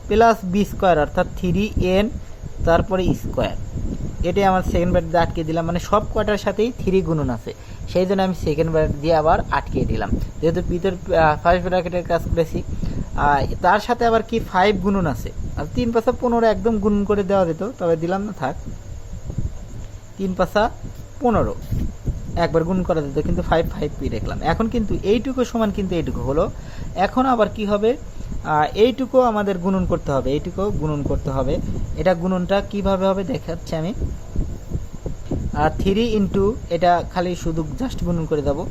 প্লাস বি স্কোয়ার, অর্থাৎ 3n তারপরে স্কোয়ার। এটাই আমার সেকেন্ড ব্র্যাকেট আটকে দিলাম, মানে সব কয়টার সাথেই 3 গুণন আছে, সেই জন্য আমি সেকেন্ড ব্র্যাকেট দিয়ে আবার আটকে দিলাম, যেহেতু ভিতর ফার্স্ট ব্র্যাকেটের কাজ করেছি। তার সাথে আবার কি 5 গুণন আছে, আর 3 পাশা 15 একদম গুণন করে দেওয়া যেত, তবে দিলাম না, থাক। 3 পাশা 15 একবার গুণ করা যেত, কিন্তু 5p দেখলাম। এখন কিন্তু এইটুকু সমান কিন্তু এইটুকু হলো। এখন আবার কি হবে, এইটুকু আমাদের গুণন করতে হবে, এইটুকু গুণন করতে হবে। এটা গুণনটা কিভাবে হবে দেখাচ্ছি আমি। 3 ইন্টু, এটা খালি শুধু জাস্ট গুণন করে দেবো,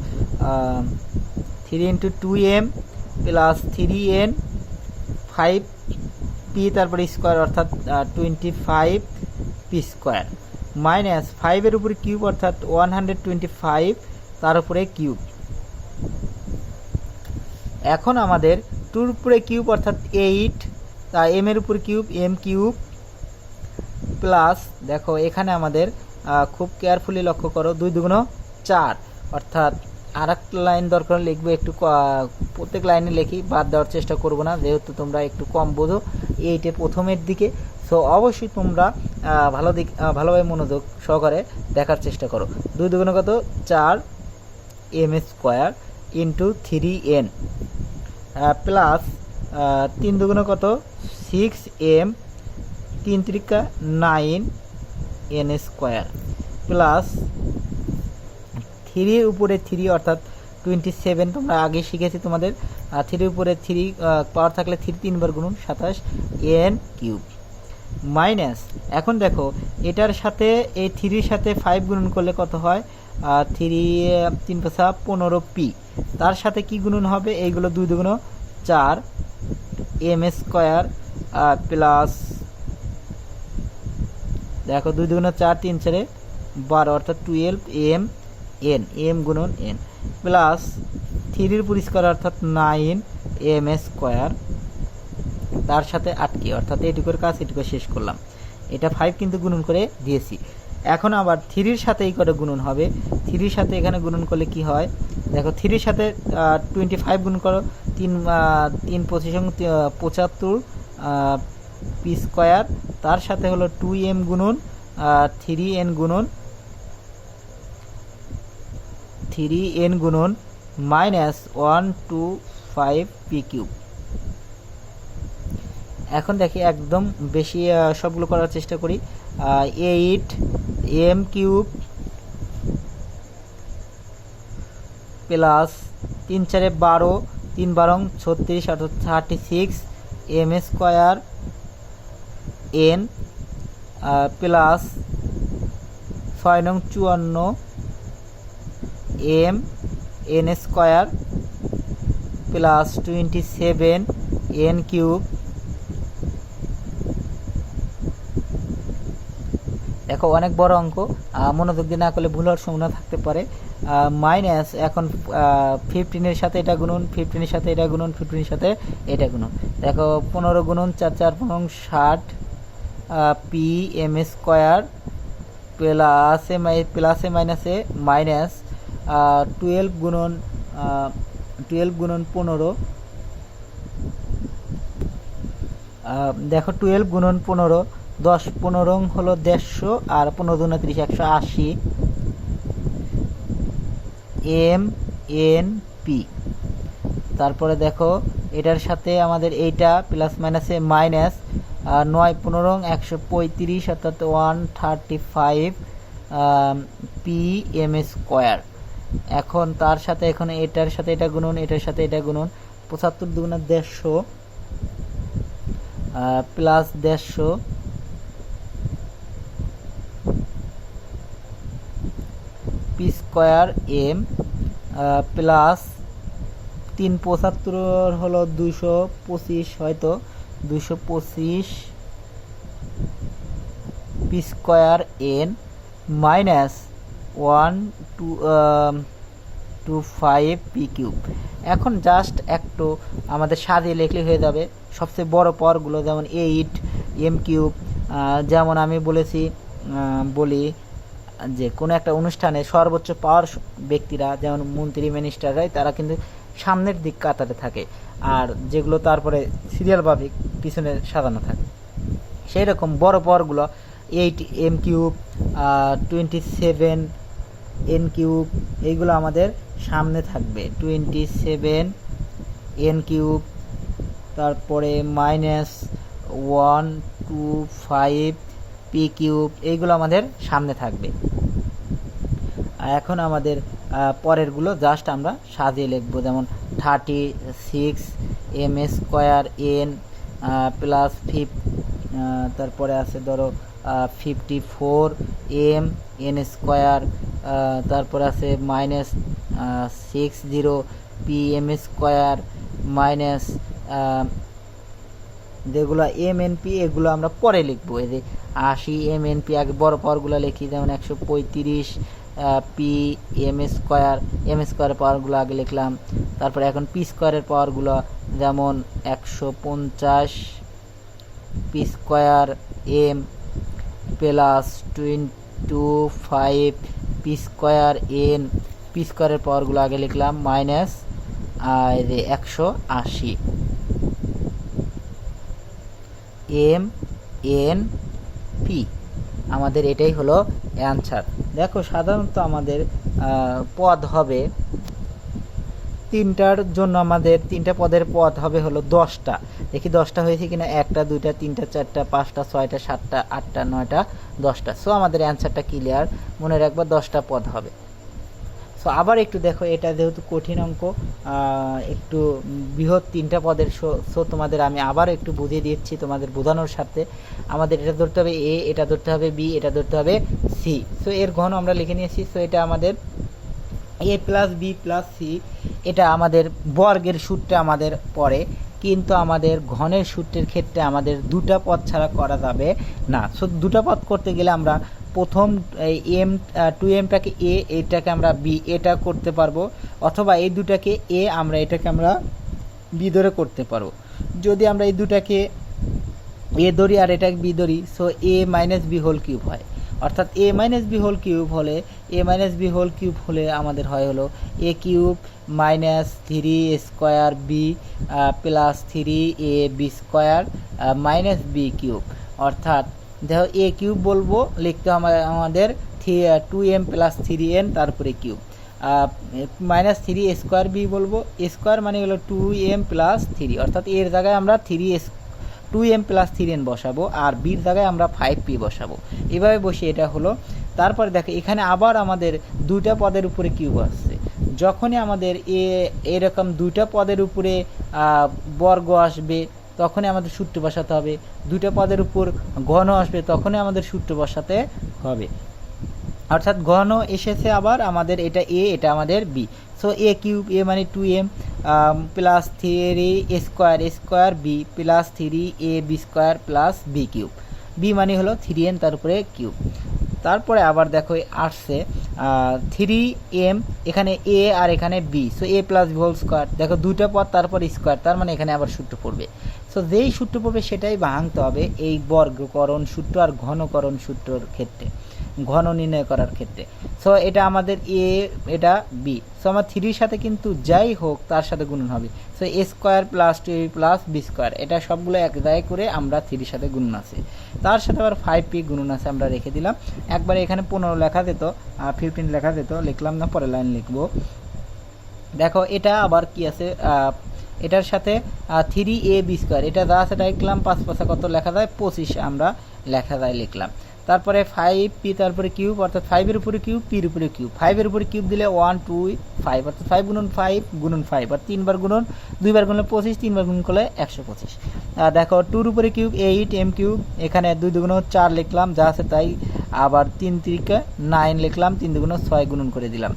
3 into 2m plus 3n 5p তারপরে স্কোয়ার, অর্থাৎ 25p স্কোয়ার মাইনাস 5-এর উপরে কিউব, অর্থাৎ 125 তার উপরে কিউব। এখন আমাদের 2-র উপরে কিউব, অর্থাৎ 8, তা m-এর উপর কিউব, m কিউব প্লাস, দেখো এখানে আমাদের খুব কেয়ারফুলি লক্ষ্য করো, 2 দুগুণ 4, অর্থাৎ আর একটা লাইন দরকার লিখবো, একটু প্রত্যেক লাইনে লিখি, বাদ দেওয়ার চেষ্টা করব না, যেহেতু তোমরা একটু কম বোঝো এইটে প্রথমের দিকে। সো অবশ্যই তোমরা ভালোভাবে মনোযোগ সহকারে দেখার চেষ্টা করো। 2 দুগুণ কত 4 m square into 3n plus 3 দুগুণ কত 6m, 3 3 9n স্কোয়ার প্লাস 3-এর উপরে 3, অর্থাৎ 27, তোমরা আগে শিখেছি তোমাদের, 3-এর উপরে 3 পাওয়ার থাকলে 3 3 বার গুণন 27n কিউব মাইনাস, এখন দেখো এটার সাথে এই 3-র সাথে 5 গুণন করলে কত হয়, 3 পাশা 15p, তার সাথে কি গুণন হবে, এইগুলো 2 দুগুণ 4 m স্কোয়ার প্লাস, দেখো 2 দুগুণ 4 3 4 12, অর্থাৎ 12m m গুণন n প্লাস 3-এর উপর স্কোয়ার, অর্থাৎ 9m স্কোয়ার, তার সাথে 8k, অর্থাৎ এইটুকুর কাজ এটুকু শেষ করলাম। এটা 5 কিন্তু গুণন করে দিয়েছি। এখন আবার 3-র সাথে এই করে গুণন হবে, 3-র সাথে এখানে গুণন করলে কি হয়, দেখো 3-র সাথে 25 গুণ করো, 3 25 75 p স্কোয়ার, তার সাথে হলো 2m গুণন 3n গুণন মাইনাস 125p কিউব এখন দেখি একদম বেশি সবগুলো করার চেষ্টা করি। 8 m cube plus 3 4 12 3 12 36 36 m square n plus 6 নং 54 m n square plus 27 n cube. দেখো অনেক বড় অঙ্ক, মনোযোগ দিয়ে না করলে ভুল হওয়ার সম্ভাবনা থাকতে পারে। মাইনাস এখন 15 সাথে এটা গুণন, 15 সাথে এটা গুণন, 15 সাথে এটা গুণন। দেখো 15 গুণন 4 4 15 60 পি এম স্কয়ার প্লাসে মাইনাসে মাইনাস 12 গুণন 15। দেখো 12 গুণন 15 10 15 হলো 150 আর 15 দুনা 30 180 এম এন পি। তারপরে দেখো এটার সাথে আমাদের এইটা প্লাস মাইনাসে মাইনাস 9 15 135 অর্থাৎ 135 পি এম স্কয়ার। এখন তার সাথে এখন এটার সাথে এটা গুণন, এটার সাথে এটা গুণন 75 দুগুণা 150 plus 150 P square M plus 375 হলো 225, হয়তো 225 p square n minus 125 p cube. এখন জাস্ট একটু আমাদের সাজিয়ে লিখলে হয়ে যাবে। সবচেয়ে বড় পাওয়ারগুলো যেমন 8 এম কিউব, যেমন আমি বলি যে কোনো একটা অনুষ্ঠানে সর্বোচ্চ পাওয়ার ব্যক্তিরা যেমন মন্ত্রী মিনিস্টাররাই তারা কিন্তু সামনের দিক কাতারে থাকে, আর যেগুলো তারপরে সিরিয়ালভাবে পিছনে সাজানো থাকে। সেই রকম বড় পাওয়ারগুলো 8 এম কিউব 27 এন কিউব এইগুলো আমাদের সামনে থাকবে। 27 এন কিউব, তারপরে মাইনাস 125 পি কিউব এইগুলো আমাদের সামনে থাকবে। এখন আমাদের পরেরগুলো জাস্ট আমরা সাজিয়ে লিখবো, যেমন 36 এম স্কয়ার এন প্লাস তারপরে আছে ধরো 54 এম এন স্কয়ার, তারপরে আছে minus 60 p m square minus যেগুলো এম এন পি এগুলো আমরা পরে লিখবো। এই যে 80 এম এন পি আগে বড় পাওয়ারগুলো লিখি, যেমন 135 পি এম স্কয়ারের পাওয়ারগুলো আগে লিখলাম। তারপরে এখন পি স্কয়ারের পাওয়ারগুলো যেমন 150 P square M plus 25 P square N, P স্কয়ারের পাওয়ারগুলো আগে লিখলাম মাইনাস 180 এম এন পি। আমাদের এটাই হলো অ্যান্সার। দেখো সাধারণত আমাদের পদ হবে তিনটার জন্য, আমাদের তিনটা পদের পদ হবে হলো 10টা। দেখি 10টা হয়েছে কিনা, 1টা 2টা 3টা 4টা 5টা 6টা 7টা 8টা 9টা 10টা। সো আমাদের অ্যান্সারটা ক্লিয়ার, মনে রাখবা 10টা পদ হবে। সো আবার একটু দেখো, এটা যেহেতু কঠিন অঙ্ক, একটু বৃহৎ তিনটা পদের, সো তোমাদের আমি আবার একটু বুঝিয়ে দিচ্ছি তোমাদের বোঝানোর সাথে। আমাদের এটা ধরতে হবে এ, এটা ধরতে হবে বি, এটা ধরতে হবে সি। সো এর ঘন আমরা লিখে নিয়েছি। সো এটা আমাদের এ প্লাস বি প্লাস সি, এটা আমাদের বর্গের সূত্রে আমাদের পড়ে, কিন্তু আমাদের ঘনের সূত্রের ক্ষেত্রে আমাদের দুটা পদ ছাড়া করা যাবে না। সো দুটা পদ করতে গেলে আমরা প্রথম এম 2mটাকে এ, এইটাকে আমরা বি, এটা করতে পারবো, অথবা এই দুটাকে এ আমরা এটাকে আমরা বি ধরে করতে পারবো। যদি আমরা এই দুটাকে এ ধরি আর এটাকে বি ধরি, so A minus B whole cube হয়। অর্থাৎ A minus B whole cube হলে আমাদের হয় হলো A cube minus 3 square B plus 3 A B square minus B cube. অর্থাৎ দেখো এ কিউব বলবো, লিখতে আমাদের 2m প্লাস 3n তারপরে কিউব, মাইনাস 3 স্কোয়ার বি বলবো, স্কোয়ার মানে হলো 2m প্লাস 3, অর্থাৎ এর জায়গায় আমরা 2m প্লাস 3n বসাবো, আর বির জায়গায় আমরা 5p বসাবো। এভাবে বসে এটা হলো। তারপরে দেখো এখানে আবার আমাদের দুইটা পদের উপরে কিউব আসছে। যখনই আমাদের এরকম দুইটা পদের উপরে বর্গ আসবে তখনই আমাদের সূত্র বসাতে হবে, দুইটা পদের উপর ঘন আসবে তখনই আমাদের সূত্র বসাতে হবে। অর্থাৎ ঘন এসেছে আবার আমাদের, এটা এ, এটা আমাদের b. So A cube, a মানে 2m plus 3 a square B plus 3ab square plus B cube. B মানে হলো 3n তার উপরে কিউব। তারপরে আবার দেখো আসছে 3m, এখানে এ আর এখানে বি, সো এ প্লাস বি হোল স্কোয়ার। দেখো দুইটা পদ তারপর স্কোয়ার, তার মানে এখানে আবার সূত্র পড়বে। সো যেই সূত্র পড়বে সেটাই ভাঙতে হবে এই বর্গকরণ সূত্র আর ঘনকরণ সূত্রর ক্ষেত্রে, ঘন নির্ণয় করার ক্ষেত্রে। সো এটা আমাদের এ, এটা বি। সো আমার 3-র সাথে কিন্তু যাই হোক তার সাথে গুণন হবে। So A square plus 2ab plus B square, এটা সবগুলো এক জায়গায় করে আমরা 3-র সাথে গুণন আছে, তার সাথে আবার 5p গুণন আছে, আমরা রেখে দিলাম। একবারে এখানে 15 লেখা যেত, 15 লেখা যেত, লিখলাম না, পরের লাইন লিখবো। দেখো এটা আবার কি আছে, এটার সাথে 3ab স্কোয়ার, এটা যা আছে তাই লিখলাম, 5 5 কত লেখা যায় 25 আমরা লেখা যায় লিখলাম। তারপরে 5p তারপরে কিউব, অর্থাৎ 5-এর উপরে কিউব, পির উপরে কিউব। 5-এর উপরে কিউব দিলে 1 2 5, অর্থাৎ 5 গুণন 5 গুণন 5, আর 3 বার গুণন, 2 বার গুণলে 25, 3 বার গুণন করলে 125। দেখো 2-র উপরে কিউব 8m কিউব, এখানে 2 2 4 লিখলাম যা আছে তাই, আবার 3 3 9 লিখলাম, 3 2 6 গুণন করে দিলাম।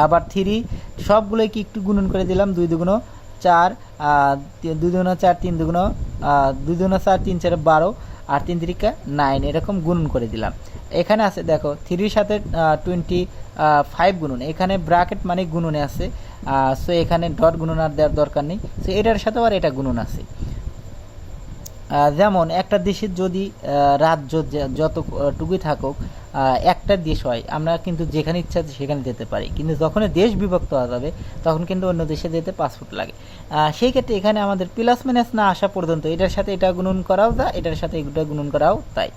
আবার 3 সবগুলোই কি একটু গুণন করে দিলাম, 2 2 4, 2 2 4, 3 2 2 2 4, 3 4 12, আর 3 3 9, এরকম গুণন করে দিলাম। এখানে আছে দেখো 3-র সাথে 25 গুণন, এখানে ব্র্যাকেট মানে গুণনে আছে, সো এখানে ডট গুণন আর দেওয়ার দরকার নেই। সো এটার সাথে আর এটা গুণন আছে। যেমন একটা দেশের যদি রাজ্য যতটুকুই থাকুক একটা দেশ হয়, আমরা কিন্তু যেখানে ইচ্ছা সেখানে যেতে পারি, কিন্তু যখন দেশ বিভক্ত হওয়া যাবে তখন কিন্তু অন্য দেশে যেতে পাসপোর্ট লাগে। সেই ক্ষেত্রে এখানে আমাদের প্লাস মাইনাস না আসা পর্যন্ত এটার সাথে এটা গুণন করাও যায়, এটার সাথে এটা গুণন করাও তাই।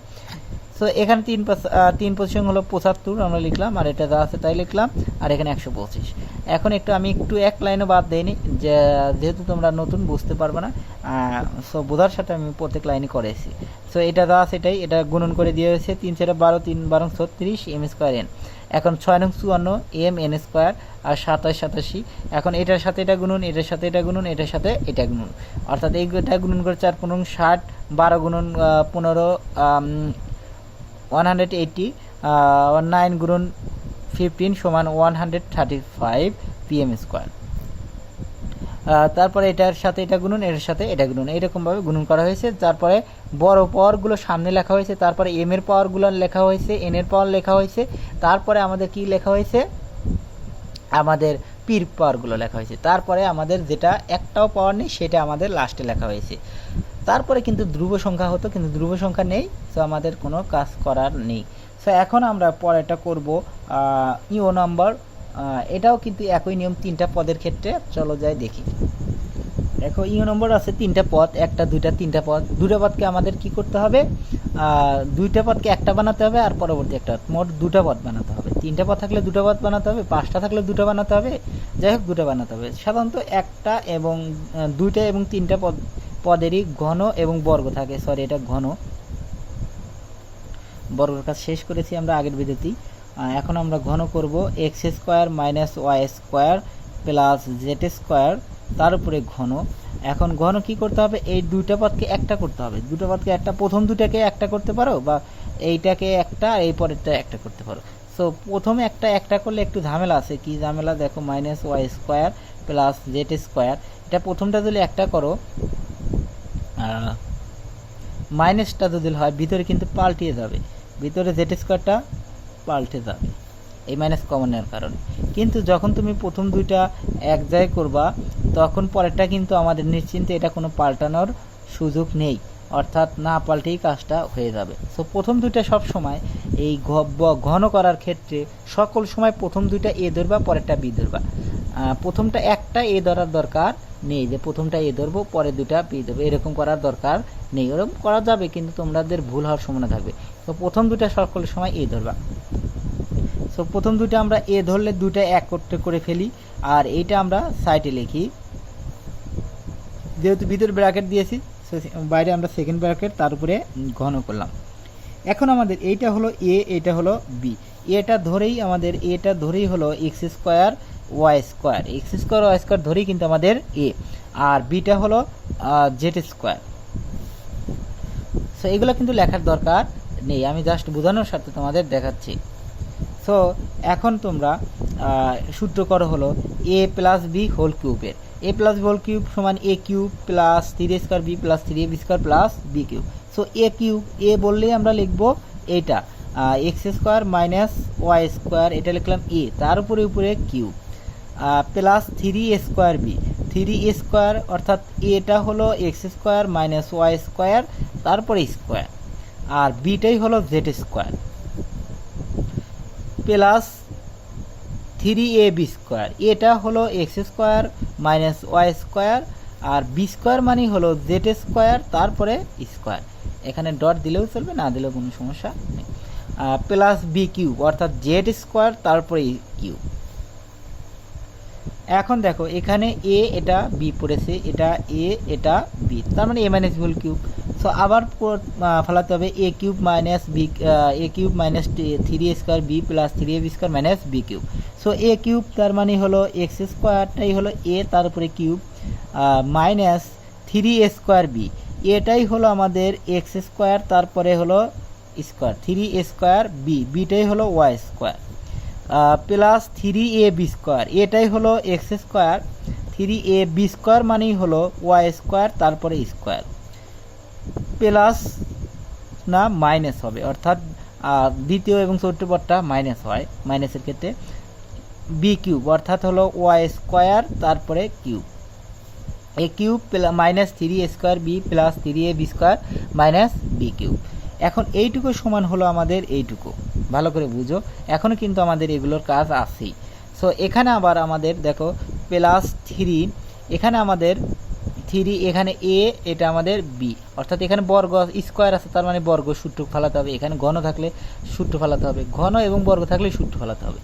সো এখানে 3 পজিশন হলো 75 আমরা লিখলাম, আর এটা যা আছে তাই লিখলাম, আর এখানে 125। এখন আমি একটু এক লাইনও বাদ দেইনি, যেহেতু তোমরা নতুন বুঝতে পারবে না, সো বোঝার সাথে আমি প্রত্যেক লাইনে করেছি। সো এটা যা আছে এটাই, এটা গুণন করে দিয়ে হয়েছে 3 4 12, 3 12 36 m স্কোয়ার n। এখন 6 9 54 m n স্কোয়ার, আর 27 87। এখন এটার সাথে এটা গুণন, এটার সাথে এটা গুণন, এটার সাথে এটা গুণন, অর্থাৎ এইটা গুণন করে 4 15 60, 12 গুণন 15 180, 9 গুণন 15 সমান 135 pm স্কোয়ার। তারপরে এটার সাথে এটা গুণন, এটার সাথে এটা গুণন, এইরকমভাবে গুণন করা হয়েছে। তারপরে বড় পাওয়ারগুলো সামনে লেখা হয়েছে, তারপরে এম এর পাওয়ারগুলো লেখা হয়েছে, এন এর পাওয়ার লেখা হয়েছে, তারপরে আমাদের কি লেখা হয়েছে, আমাদের পির পাওয়ারগুলো লেখা হয়েছে, তারপরে আমাদের যেটা একটাও পাওয়ার নেই সেটা আমাদের লাস্টে লেখা হয়েছে। তারপরে কিন্তু ধ্রুব সংখ্যা হতো, কিন্তু ধ্রুব সংখ্যা নেই, সো আমাদের কোনো কাজ করার নেই। সো এখন আমরা পরেরটা করব ইও নাম্বার। এটাও কিন্তু একই নিয়ম 3টা পদের ক্ষেত্রে, চলো যাই দেখি। দেখো ইও নম্বর আছে 3টা পদ, 1টা 2টা 3টা পদ। 2টা পদকে আমাদের কি করতে হবে, 2টা পদকে একটা বানাতে হবে, আর পরবর্তী একটা, মোট 2টা পদ বানাতে হবে। 3টা পদ থাকলে 2টা পদ বানাতে হবে, 5টা থাকলে 2টা বানাতে হবে, যাই হোক 2টা বানাতে হবে। সাধারণত 1টা এবং 2টা এবং 3টা পদেরই ঘন এবং বর্গ থাকে। সরি, এটা ঘন, বর্গের কাজ শেষ করেছি আমরা আগের ভিডিওতেই। এখন আমরা ঘন করব x square minus Y square plus z square, তার উপরে ঘন। এখন ঘন কি করতে হবে, এই 2টা পদকে একটা করতে হবে। 2টা পদকে একটা, প্রথম 2টাকে একটা করতে পারো, বা এইটাকে একটা, এই পরেরটা একটা করতে পারো। সো প্রথমে একটা করলে একটু ঝামেলা আছে। কি ঝামেলা, দেখো minus Y square plus z square, এটা প্রথমটা যদি একটা করো, মাইনাসটা যদি হয় ভিতরে কিন্তু পাল্টিয়ে যাবে, ভিতরে জেড স্কোয়ারটা পাল্টে যাবে এই মাইনাস কমন নেওয়ার কারণে। কিন্তু যখন তুমি প্রথম 2টা এক জায়গায় করবা তখন পরেরটা কিন্তু আমাদের নিশ্চিন্তে এটা কোনো পাল্টানোর সুযোগ নেই, অর্থাৎ না পাল্টেই কাজটা হয়ে যাবে। সো প্রথম 2টা সব সময় এই ঘন করার ক্ষেত্রে সকল সময় প্রথম 2টা এ ধরবা, পরেরটা বি ধরবা। প্রথমটা একটা এ ধরার দরকার নেই, যে প্রথমটা এ ধরবো পরে 2টা বি ধরবো, এরকম করার দরকার নেই। এরকম করা যাবে কিন্তু তোমাদের ভুল হওয়ার সম্ভাবনা থাকবে। তো প্রথম 2টা সকল সময় এ ধরবা। সো প্রথম 2টা আমরা এ ধরলে 2টা এক করে ফেলি, আর এইটা আমরা সাইডে লিখি, যেহেতু ভিতরে ব্র্যাকেট দিয়েছি বাইরে আমরা সেকেন্ড ব্র্যাকেট তার উপরে ঘন করলাম। এখন আমাদের এইটা হলো এ, এটা হলো বি। এটা ধরেই হলো এক্স স্কোয়ার ওয়াই স্কোয়ার, ধরেই কিন্তু আমাদের এ, আর বিটা হলো জেড স্কোয়ার। সো এগুলো কিন্তু লেখার দরকার নেই, আমি জাস্ট বোঝানোর সাথে তোমাদের দেখাচ্ছি। সো এখন তোমরা সূত্র করো হলো এ প্লাস বি হোল কিউবের, A plus B whole cube সমান A cube plus 3a square B plus 3ab square plus B cube. So A cube, A বললেই আমরা লিখবো এইটা X square minus Y square, এটা লিখলাম এ, তার উপরে cube plus 3a square B, 3a square অর্থাৎ এটা হলো X square minus Y square তারপরে স্কোয়ার, আর বিটাই হলো Z square plus 3ab square, এটা হলো X square minus Y square, আর বি স্কোয়ার মানে হলো জেড স্কোয়ার তারপরে স্কোয়ার, এখানে ডট দিলেও চলবে, না দিলেও কোনো সমস্যা নেই, প্লাস বি কিউব অর্থাৎ জেড স্কোয়ার তারপরে কিউব। এখন দেখো এখানে এ এটা বি পড়েছে, এটা এ এটা বি, তার মানে A minus B whole cube. So আবার ফেলাতে হবে A cube minus B, A cube minus 3a square B plus 3ab square minus B cube. So A cube তার মানে হলো এক্স স্কোয়ারটাই হলো এ তার উপরে cube minus 3a square B, এটাই হলো আমাদের এক্স স্কোয়ার তারপরে হলো স্কোয়ার 3a স্কোয়ার বি, বিটাই হলো Y square plus 3ab square, এটাই হলো এক্স স্কোয়ার, 3ab স্কোয়ার মানেই হলো ওয়াই স্কোয়ার তারপরে স্কোয়ার প্লাস না মাইনাস হবে, অর্থাৎ দ্বিতীয় এবং চতুর্থ পদটা মাইনাস হয়, মাইনাসের ক্ষেত্রে বি কিউব অর্থাৎ হলো ওয়াই স্কোয়ার তারপরে cube, A cube minus 3a square B plus 3ab square minus B cube. এখন এইটুকু সমান হলো আমাদের এইটুকু, ভালো করে বুঝো, এখনও কিন্তু আমাদের এগুলোর কাজ আছেই। সো এখানে আবার আমাদের দেখো প্লাস 3, এখানে আমাদের 3, এখানে এ, এটা আমাদের বি, অর্থাৎ এখানে বর্গ স্কোয়ার আছে তার মানে বর্গ সূত্র ফেলাতে হবে, এখানে ঘন থাকলে সূত্র ফেলাতে হবে, ঘন এবং বর্গ থাকলে সূত্র ফেলাতে হবে।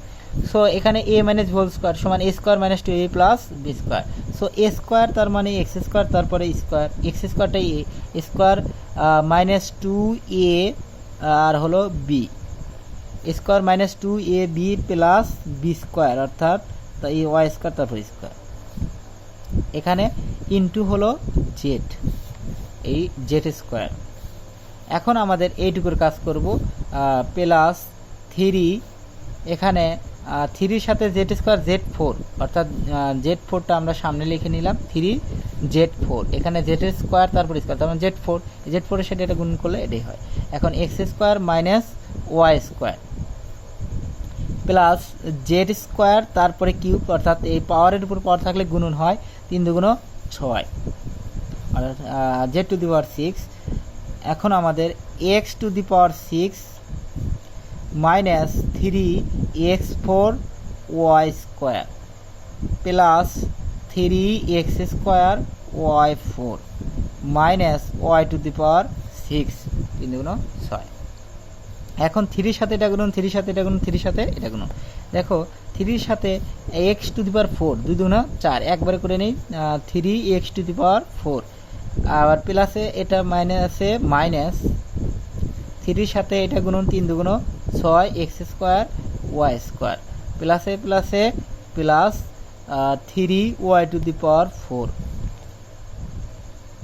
সো এখানে এ মাইনাস হোল স্কোয়ার সমান A square minus 2a plus B square. So A square তার মানে এক্স স্কোয়ার তারপরে স্কোয়ার, এক্স স্কোয়ারটাই এ স্কোয়ার মাইনাস 2a আর হলো B square minus 2ab plus B square অর্থাৎ এই ওয়াই স্কোয়ার তারপর স্কোয়ার, এখানে ইনটু হলো জেড, এই জেড স্কোয়ার। এখন আমাদের এইটুকুর কাজ করব প্লাস 3, এখানে 3-র সাথে জেড স্কোয়ার Z4 অর্থাৎ Z4টা আমরা সামনে লিখে নিলাম 3Z4, এখানে জেড স্কোয়ার তারপর স্কোয়ার তার মানে Z4-এর সাথে এটা গুণ করলে এটাই হয়। এখন x square minus Y square plus z square তারপরে কিউব, অর্থাৎ এই পাওয়ারের উপর পাওয়ার থাকলে গুণন হয়, 3 দুগুণ 6 অর্থাৎ জেড টু দি পাওয়ার 6। এখন আমাদের X to the power 6 minus 3x4 Y square plus 3x square Y 4 minus Y to the power 6, 3 দুগুণ 6। এখন 3-র সাথে এটা গুণন, 3-র সাথে এটা গুণন, 3-র সাথে এটা গুণন, দেখো 3-র সাথে এক্স টু দি পাওয়ার 4 2 দুগুণ 4 একবারে করে নেই 3x টু দি পাওয়ার 4, আবার প্লাসে এটা মাইনাসে মাইনাস 3-র সাথে এটা গুণন 3 দুগুণ 6 এক্স স্কোয়ার ওয়াই স্কোয়ার প্লাসে প্লাসে plus 3y to the power 4,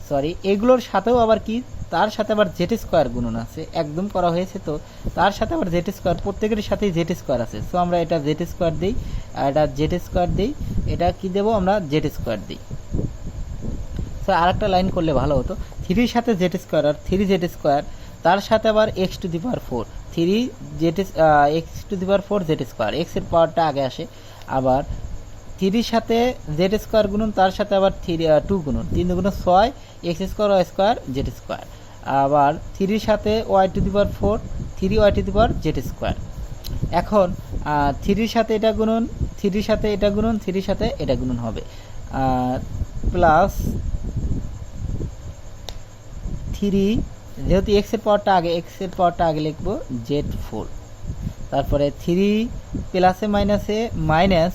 sorry এগুলোর সাথেও আবার কি তার সাথে আবার জেড স্কোয়ার গুণন আছে, একদম করা হয়েছে, তো তার সাথে আবার জেড স্কোয়ার, প্রত্যেকের সাথেই জেড স্কোয়ার আছে। সো আমরা এটা জেড স্কোয়ার দিই, এটা জেড স্কোয়ার দিই, এটা কি দেবো আমরা জেড স্কোয়ার দিই। সো আরেকটা লাইন করলে ভালো হতো, 3-র সাথে জেড স্কোয়ার আর 3z স্কোয়ার, তার সাথে আবার x to the power 4, 3z x to the power 4 z square, এক্সের পাওয়ারটা আগে আসে, আবার 3-র সাথে জেড স্কোয়ার গুণন, তার সাথে আবার 2 গুণন, 3 দুগুণ 6 x square Y square z square, আবার 3-র সাথে y to the power 4 3y to the power z square. এখন 3-র সাথে এটা গুণন, 3-র সাথে এটা গুণন, 3-র সাথে এটা গুণন হবে প্লাস 3, যেহেতু এক্সের পাওয়ারটা আগে লিখবো Z4, তারপরে 3 প্লাসে মাইনাসে মাইনাস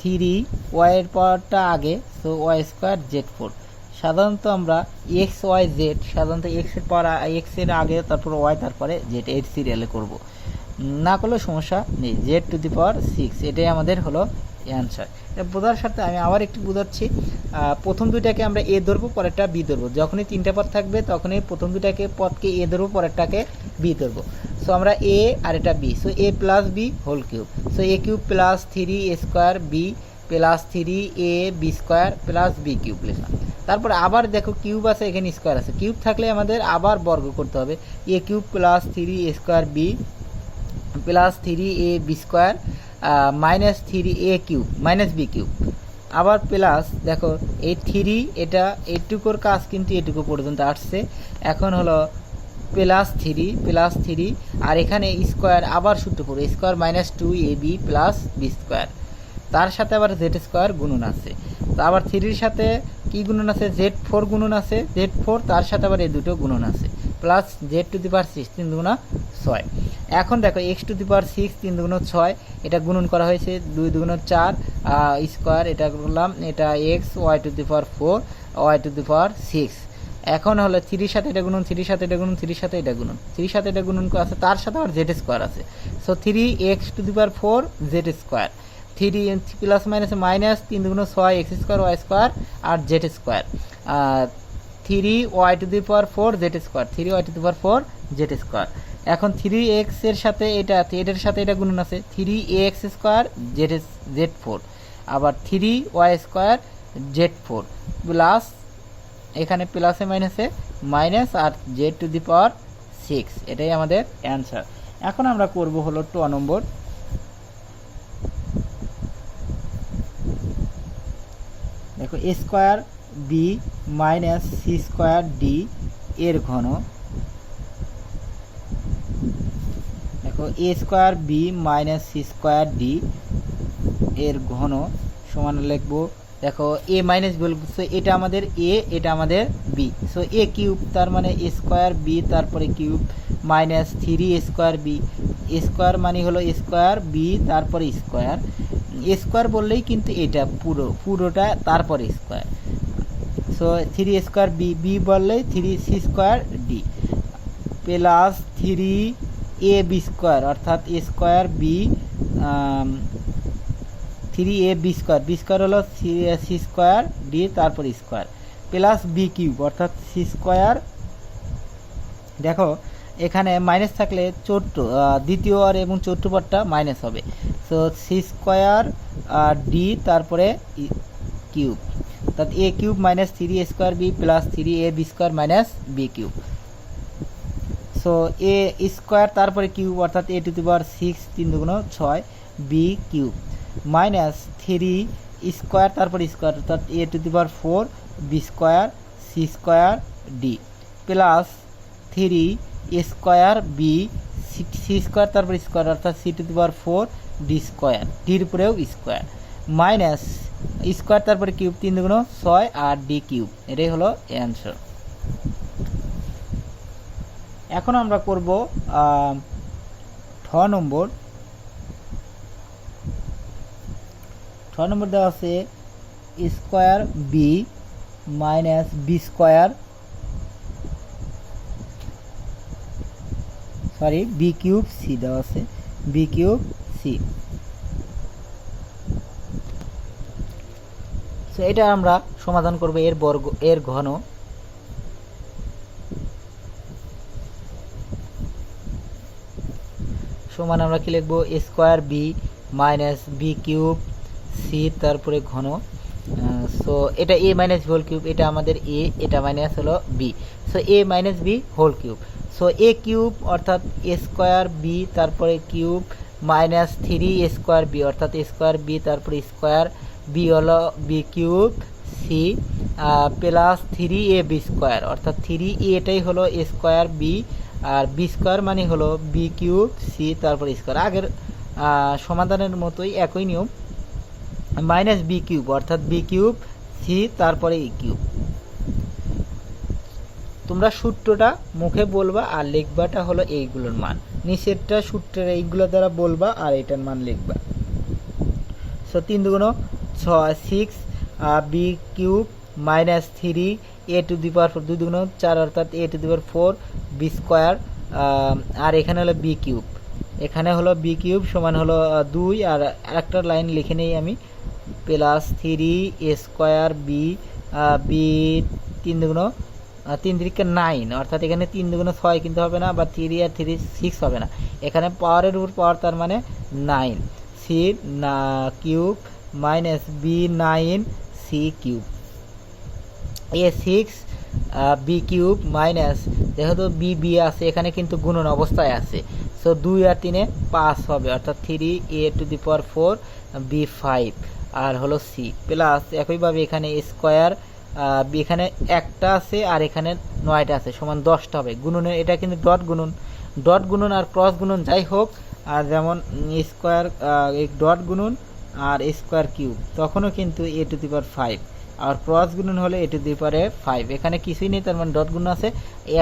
3 ওয়াইয়ের পাওয়ারটা আগে, সো ওয়াই স্কোয়ার Z4 সাধারণত আমরা এক্স ওয়াই জেড সাধারণত এক্সের আগে তারপর ওয়াই তারপরে জেড এর সিরিয়ালে করব, না করলে সমস্যা নেই। জেড টু দি পাওয়ার 6 এটাই আমাদের হলো অ্যান্সার। এটা বোঝার সাথে আমি আবার একটু বোঝাচ্ছি। প্রথম দুইটাকে আমরা এ ধরবো, পরেরটা বি ধরবো। যখনই তিনটা পদ থাকবে তখনই প্রথম দুইটাকে পদকে এ ধরবো, পরেরটাকে বি ধরবো। সো আমরা এ আর এটা B, so A plus B whole cube, so A cube plus 3 A square B plus 3 A B square plus B cube লিখলাম। তারপর আবার দেখো কিউব আছে, এখানে স্কোয়ার আছে, কিউব থাকলে আমাদের আবার বর্গ করতে হবে। A cube plus 3 A square B plus 3 A B square minus 3 A cube minus B cube, আবার প্লাস দেখো এই 3, এটা এইটুকুর কাজ কিন্তু এটুকু পর্যন্ত আসছে। এখন হলো প্লাস 3 আর এখানে স্কোয়ার, আবার সূত্র পড়ো square minus 2 A B plus B square, তার সাথে আবার জেড স্কোয়ার গুণন আছে। তো আবার 3-র সাথে কি গুণন আছে? Z4 গুণন আছে, Z4 তার সাথে আবার এই দুটো গুণন আছে, plus Z to the power 6 3 দুগুণা 6। এখন দেখো এক্স টু দি পাওয়ার 6 3 দুগুণা 6, এটা গুণন করা হয়েছে 2 দুগুণা 4 স্কোয়ার, এটা করলাম, এটা X Y to the power 4 Y to the power 6। এখন হলো 3-র সাথে এটা গুণন, 3-র সাথে এটা গুণন, 3-র সাথে এটা গুণন, 3-র সাথে এটা গুণন আছে, তার সাথে আবার জেড স্কোয়ার আছে। So 3x to the power 4 z square, 3 plus minus minus 3 দুগুণ 6 এক্স স্কোয়ার ওয়াই স্কোয়ার আর z square, 3 y to the power 4 z square, 3 y to the power 4 z square. এখন 3x এর সাথে এটা, এটার সাথে এটা গুণন আছে, 3ax স্কোয়ার Z4, আবার 3y স্কোয়ার Z4 প্লাস এখানে প্লাসে মাইনাসে মাইনাস আর জেড টু দি পাওয়ার 6, এটাই আমাদের অ্যান্সার। এখন আমরা করব হলো 2 নম্বর। দেখো A square B minus C square D এর ঘন, দেখো A square B minus C square D এর ঘন সমান লিখবো, দেখো এ মাইনাস বলছে এটা আমাদের এ, এটা আমাদের বি, সো এ কিউব তার মানে এ স্কোয়ার বি তারপরে কিউব মাইনাস 3 এ স্কোয়ার বি, এ স্কোয়ার মানে হলো এ স্কোয়ার বি তারপরে স্কোয়ার, স্কোয়ার বললেই কিন্তু এটা পুরোটা তারপরে square, so 3 square B, b বললেই 3 c square D plus 3 A B square, অর্থাৎ এ square b 3 A B square, B square হলো সি স্কোয়ার ডি তারপর স্কোয়ার প্লাস বি কিউব অর্থাৎ সি স্কোয়ার, দেখো এখানে মাইনাস থাকলে দ্বিতীয় আর এবং চতুর্থ পদটা মাইনাস হবে, সো সি স্কোয়ার ডি তারপরে কিউব, অর্থাৎ A cube minus 3 A square B plus 3 A B square minus B cube, so A square তারপরে কিউব অর্থাৎ এ টু দি পাওয়ার 6 3 দুগুণ 6 বি কিউব মাইনাস 3 স্কোয়ার তারপর square অর্থাৎ A to the power 4 B square C square D plus 3 square B C square তারপর square অর্থাৎ C to the power 4 D square, ডির উপরেও square minus square তারপরে cube 3 দুগুণ 6 আর ডি কিউব, এটাই হলো অ্যান্সার। এখন আমরা করব 6 নম্বর। 6 নম্বর দেওয়া আছে square B minus b square, sorry b cube c দেওয়া আছে, বি কিউব সি, সো এটা আমরা সমাধান করব এর বর্গ এর ঘন, সমান আমরা কি লিখবো square B minus B cube C তারপরে ঘন, সো এটা এ মাইনাস হোল কিউব, এটা আমাদের এ, এটা মাইনাস হলো B, so A minus B whole cube, so A cube অর্থাৎ এ স্কোয়ার বি তারপরে কিউব মাইনাস 3 স্কোয়ার বি অর্থাৎ স্কোয়ার বি তারপরে স্কোয়ার বি হলো B cube C plus 3 A B square অর্থাৎ 3 এটাই হলো স্কোয়ার বি আর বি স্কোয়ার মানে হলো বি কিউব সি তারপর স্কোয়ার, আগের সমাধানের মতোই একই নিয়ম, মাইনাস বি কিউব অর্থাৎ বি কিউব সি তারপরে ই কিউব। তোমরা সূত্রটা মুখে বলবা আর লিখবাটা হলো এইগুলোর মান, নিচেরটা সূত্রের এইগুলো দ্বারা বলবা আর এটার মান লিখবা। সো 3 দুগুণ 6 B cube minus three A to the power 4 2 দুগুণ 4 অর্থাৎ A to the power 4 B square, আর এখানে হলো বি কিউব, এখানে হলো বি কিউব সমান হলো 2, আর আরেকটা লাইন লিখে নেই আমি, প্লাস থ্রি এ স্কোয়ার বি, বি 3 দুগুণ 3 3 9, অর্থাৎ এখানে 3 দুগুণ 6 কিন্তু হবে না, বা 3 আর 3 6 হবে না, এখানে পাওয়ারের উপর পাওয়ার, তার মানে 9 C cube minus B 9 C cube, A 6 B cube minus, যেহেতু বি বি আছে এখানে কিন্তু গুণন অবস্থায় আছে, সো 2 আর 3 5 হবে, অর্থাৎ 3 A to the power 4 B 5, আর হলো সি প্লাস একইভাবে এখানে স্কোয়ার, এখানে একটা আছে আর এখানে 9টা আছে, সমান 10টা হবে। গুণনের এটা কিন্তু ডট গুণন আর ক্রস গুণন যাই হোক, আর যেমন স্কোয়ার ডট গুণন আর স্কোয়ার কিউব তখনও কিন্তু এ to the power 5, R cross গুণন হলে এ টু দি পাওয়ার 5, এখানে কিছুই নেই, তার মানে ডট গুণন আছে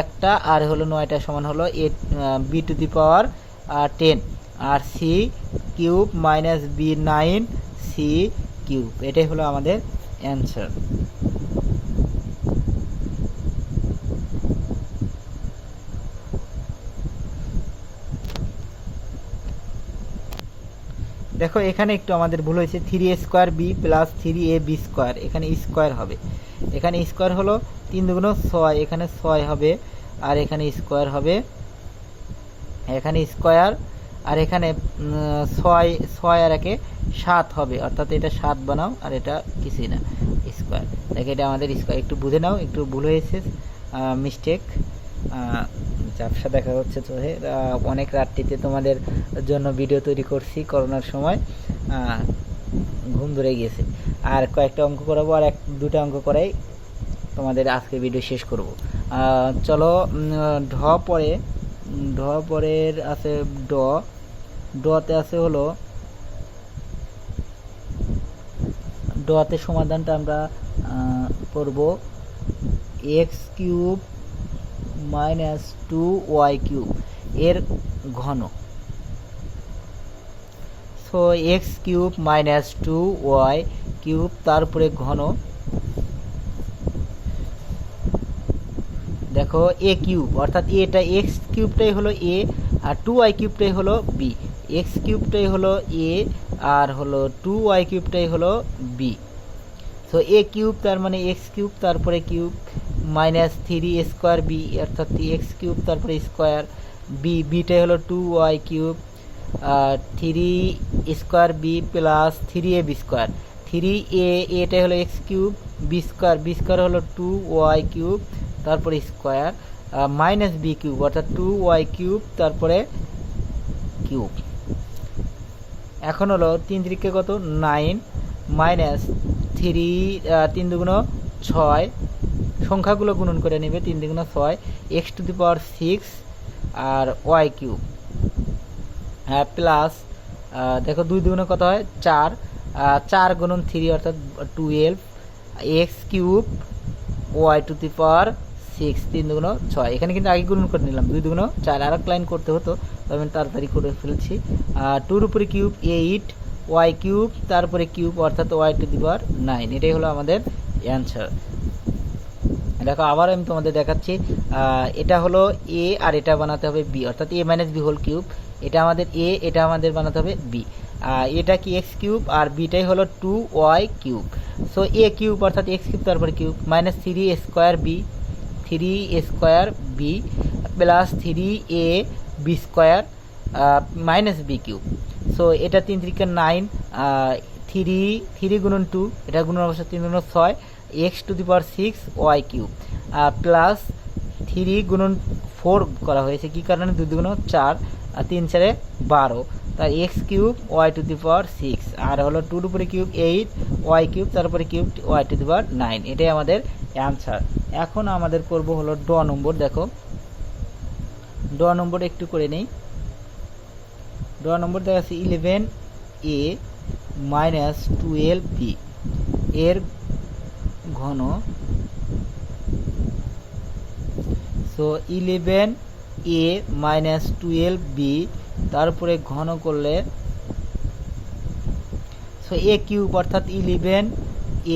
একটা, আর হলো 9টা সমান হলো বি টু দি পাওয়ার 10, আর c cube minus B 9 C cube, এটাই হলো আমাদের অ্যান্সার। দেখো এখানে একটু আমাদের ভুল হয়েছে, 3 square B plus 3 A B square, এখানে স্কোয়ার হবে, এখানে স্কোয়ার হলো 3 দুগুণ 6, এখানে 6 হবে, আর এখানে স্কোয়ার হবে, এখানে স্কোয়ার, আর এখানে 6 আর 1 7 হবে, অর্থাৎ এটা 7 বানাও, আর এটা কিছুই না স্কোয়ার, দেখো এটা আমাদের স্কোয়ার, একটু বুঝে নাও, একটু ভুল হয়েছে, মিস্টেক, ঝাপসা দেখা হচ্ছে চোখে, অনেক রাত্রিতে তোমাদের জন্য ভিডিও তৈরি করছি, করোনার সময় ঘুম ধরে গিয়েছে, আর কয়েকটা অঙ্ক করাবো, আর 2টা অঙ্ক করাই তোমাদের আজকে ভিডিও শেষ করব। চলো ঢ পরের আছে ডতে আছে হলো, ডতে সমাধানটা আমরা করব x cube minus 2y cube এর ঘন, so x cube minus 2y cube তার উপরে ঘন, দেখো এ কিউব, অর্থাৎ এটা এক্স কিউবটাই হলো এ, আর 2y কিউবটাই হলো বি, এক্স কিউবটাই হলো এ, আর হলো 2y কিউবটাই হলো বি, সো এ কিউব তার মানে এক্স কিউব তারপরে কিউব মাইনাস 3 স্কোয়ার বি, অর্থাৎ এক্স কিউব তারপরে স্কোয়ার, বিটাই হলো 2y cube, 3 square B plus 3 A B square, 3 এটাই হলো এক্স কিউব, বি স্কোয়ার হলো 2y কিউব তারপরে স্কোয়ার, মাইনাস বি কিউব, অর্থাৎ 2y কিউব তারপরে কিউব, এখন হলো 3 3 কত 9 মাইনাস 3 দুগুণ 6, সংখ্যাগুলো গুণন করে নেবে, 3 দুগুণ 6 এক্স টু দি পাওয়ার 6 আর ওয়াই কিউব, হ্যাঁ প্লাস দেখো 2 দুগুণ কত হয় 4, 4 গুণন 3 অর্থাৎ 12 X cube Y to the power 6, 3 দুগুণ 6, এখানে কিন্তু আগে গুণন করে নিলাম, 2 দুগুণ 4, আর এক লাইন করতে হতো, তবে আমি তাড়াতাড়ি করে ফেলছি, 2 এর উপরে কিউব 8 ওয়াই কিউব তারপরে কিউব, অর্থাৎ ওয়াই টু দি পাওয়ার 9, এটাই হলো আমাদের অ্যান্সার। দেখো আবার আমি তোমাদের দেখাচ্ছি, এটা হলো এ আর এটা বানাতে হবে বি, অর্থাৎ A minus B whole cube, এটা আমাদের এ, এটা আমাদের বানাতে হবে বি, এটা কি এক্স কিউব, আর বিটাই হলো 2y কিউব, সো এ কিউব অর্থাৎ এক্স কিউব তারপরে cube minus 3 square B plus 3 A B square minus B cube, so এটা 3 3 9, 3 গুণন 2, এটা গুণন অবস্থা 3 গুণন 6 x to the power 6 y cube plus 3 গুণন 4 করা হয়েছে, কি কারণে 2 দুগুণ 4 আর 3 4 12, তার X cube Y to the power 6, আর হলো 2 এর উপরে কিউব 8 ওয়াই কিউব তারপরে cube Y to the power 9, এটাই আমাদের অ্যান্সার। এখন আমাদের করব হলো ড নম্বর, দেখো ড নম্বর একটু করে নেই, ড নম্বর দেখা যাচ্ছে 11a মাইনাস 12b এর ঘন, সো 11a মাইনাস 12b তারপরে ঘন করলে, সো এ কিউব অর্থাৎ 11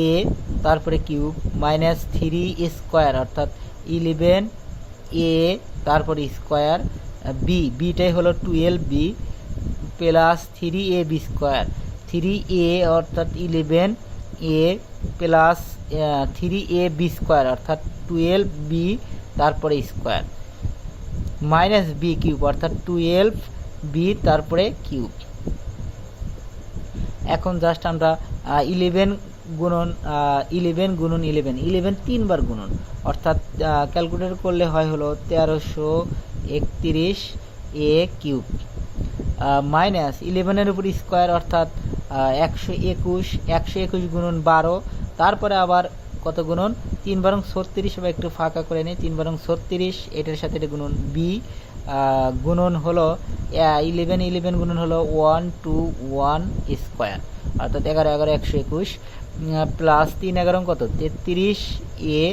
এ তারপরে কিউব মাইনাস 3 স্কোয়ার অর্থাৎ 11 এ তারপরে স্কোয়ার বি, বিটাই হলো 12 B plus 3 A B square, 3 এ অর্থাৎ 11 এ প্লাস 3 এ বি স্কোয়ার অর্থাৎ 12 বি তারপরে স্কোয়ার মাইনাস বি কিউব অর্থাৎ 12 বি তারপরে কিউব। এখন জাস্ট আমরা 11 গুণন 11 তিনবার গুণন অর্থাৎ ক্যালকুলেট করলে হয় হলো 1331 এ কিউব মাইনাস 11-এর উপর স্কোয়ার অর্থাৎ 121 গুণন 12 তারপরে আবার কত গুণন 3 বারং 36 বা একটু ফাঁকা করে নিই 3 বারং 36 এটার সাথে এটা গুণন বি গুণন হলো 11 গুণন হলো 121 স্কোয়ার অর্থাৎ 11 121 প্লাস 3 11 কত 33 এ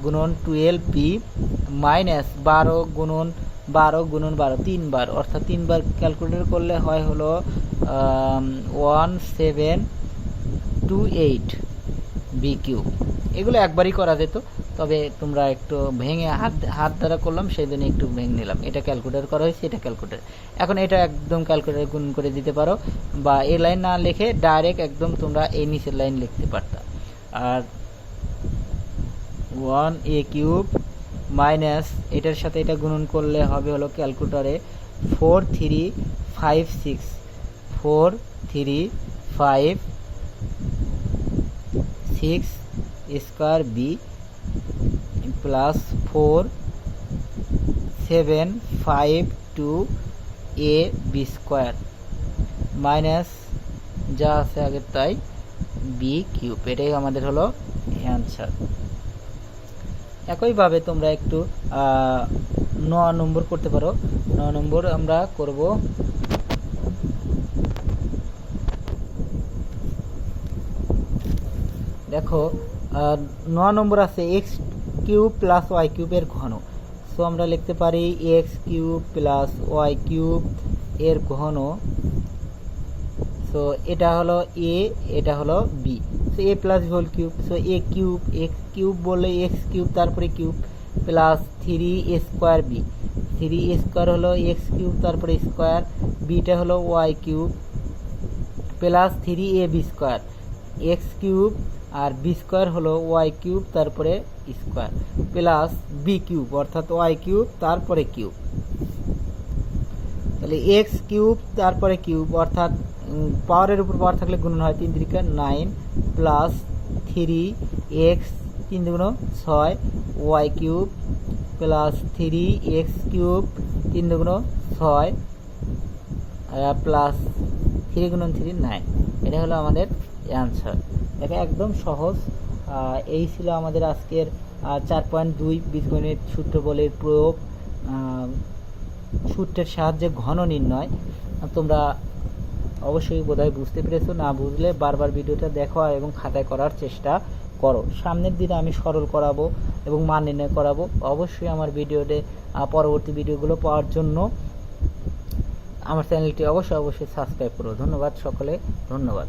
গুণন 12 বি মাইনাস 12 গুণন 12 তিনবার অর্থাৎ তিনবার ক্যালকুলেট করলে হয় হলো 1728 বি কিউব। এগুলো একবারই করা যেত, তবে তোমরা একটু ভেঙে হাত দ্বারা করলাম সেই জন্য একটু ভেঙে নিলাম। এটা ক্যালকুলেটর করা হয়েছে, এটা ক্যালকুলেটর। এখন এটা একদম ক্যালকুলেটর গুণ করে দিতে পারো, বা এই লাইন না লিখে ডাইরেক্ট একদম তোমরা এই নিচের লাইন লিখতে পারতা। আর 1 এ কিউব মাইনাস এটার সাথে এটা গুণন করলে হবে হলো ক্যালকুলেটরে 4356 square B plus 4752 A B square minus যা আছে আগের তাই বি কিউব। এটাই আমাদের হলো অ্যান্সার। একইভাবে তোমরা একটু 9 নম্বর করতে পারো। 9 নম্বর আমরা করব দেখো 9 নম্বর আছে এক্স কিউব প্লাস ওয়াই কিউবের ঘন। সো আমরা লিখতে পারি x cube plus Y cube এর ঘন। সো এটা হলো এ, এটা হলো বি। সো এ প্লাস হোল কিউব, সো এ কিউব এক্স কিউব বললে এক্স কিউব তারপরে cube plus 3 square b, 3 square হলো এক্স কিউব তারপরে স্কোয়ার, বিটা হলো y cube plus 3 A B square, x cube আর বি স্কোয়ার হলো ওয়াই কিউব তারপরে square plus B cube অর্থাৎ ওয়াই কিউব তারপরে কিউব। তাহলে এক্স কিউব তারপরে কিউব অর্থাৎ পাওয়ারের উপর পাওয়ার থাকলে গুণন হয় 3 3 9 plus 3 x 3 2 6 y cube plus 3 x cube 3 2 6 plus 3 গুণন 3 9। এটা হলো আমাদের অ্যান্সার। দেখো একদম সহজ। এই ছিল আমাদের আজকের 4.2 বীজগণিত সূত্র বলের প্রয়োগ, সূত্রের সাহায্যে ঘন নির্ণয়। তোমরা অবশ্যই বোধহয় বুঝতে পেরেছো, না বুঝলে বারবার ভিডিওটা দেখো এবং খাতায় করার চেষ্টা করো। সামনের দিনে আমি সরল করাবো এবং মান নির্ণয় করাবো। অবশ্যই আমার ভিডিওতে পরবর্তী ভিডিওগুলো পাওয়ার জন্য আমার চ্যানেলটি অবশ্যই সাবস্ক্রাইব করো। ধন্যবাদ সকলে, ধন্যবাদ।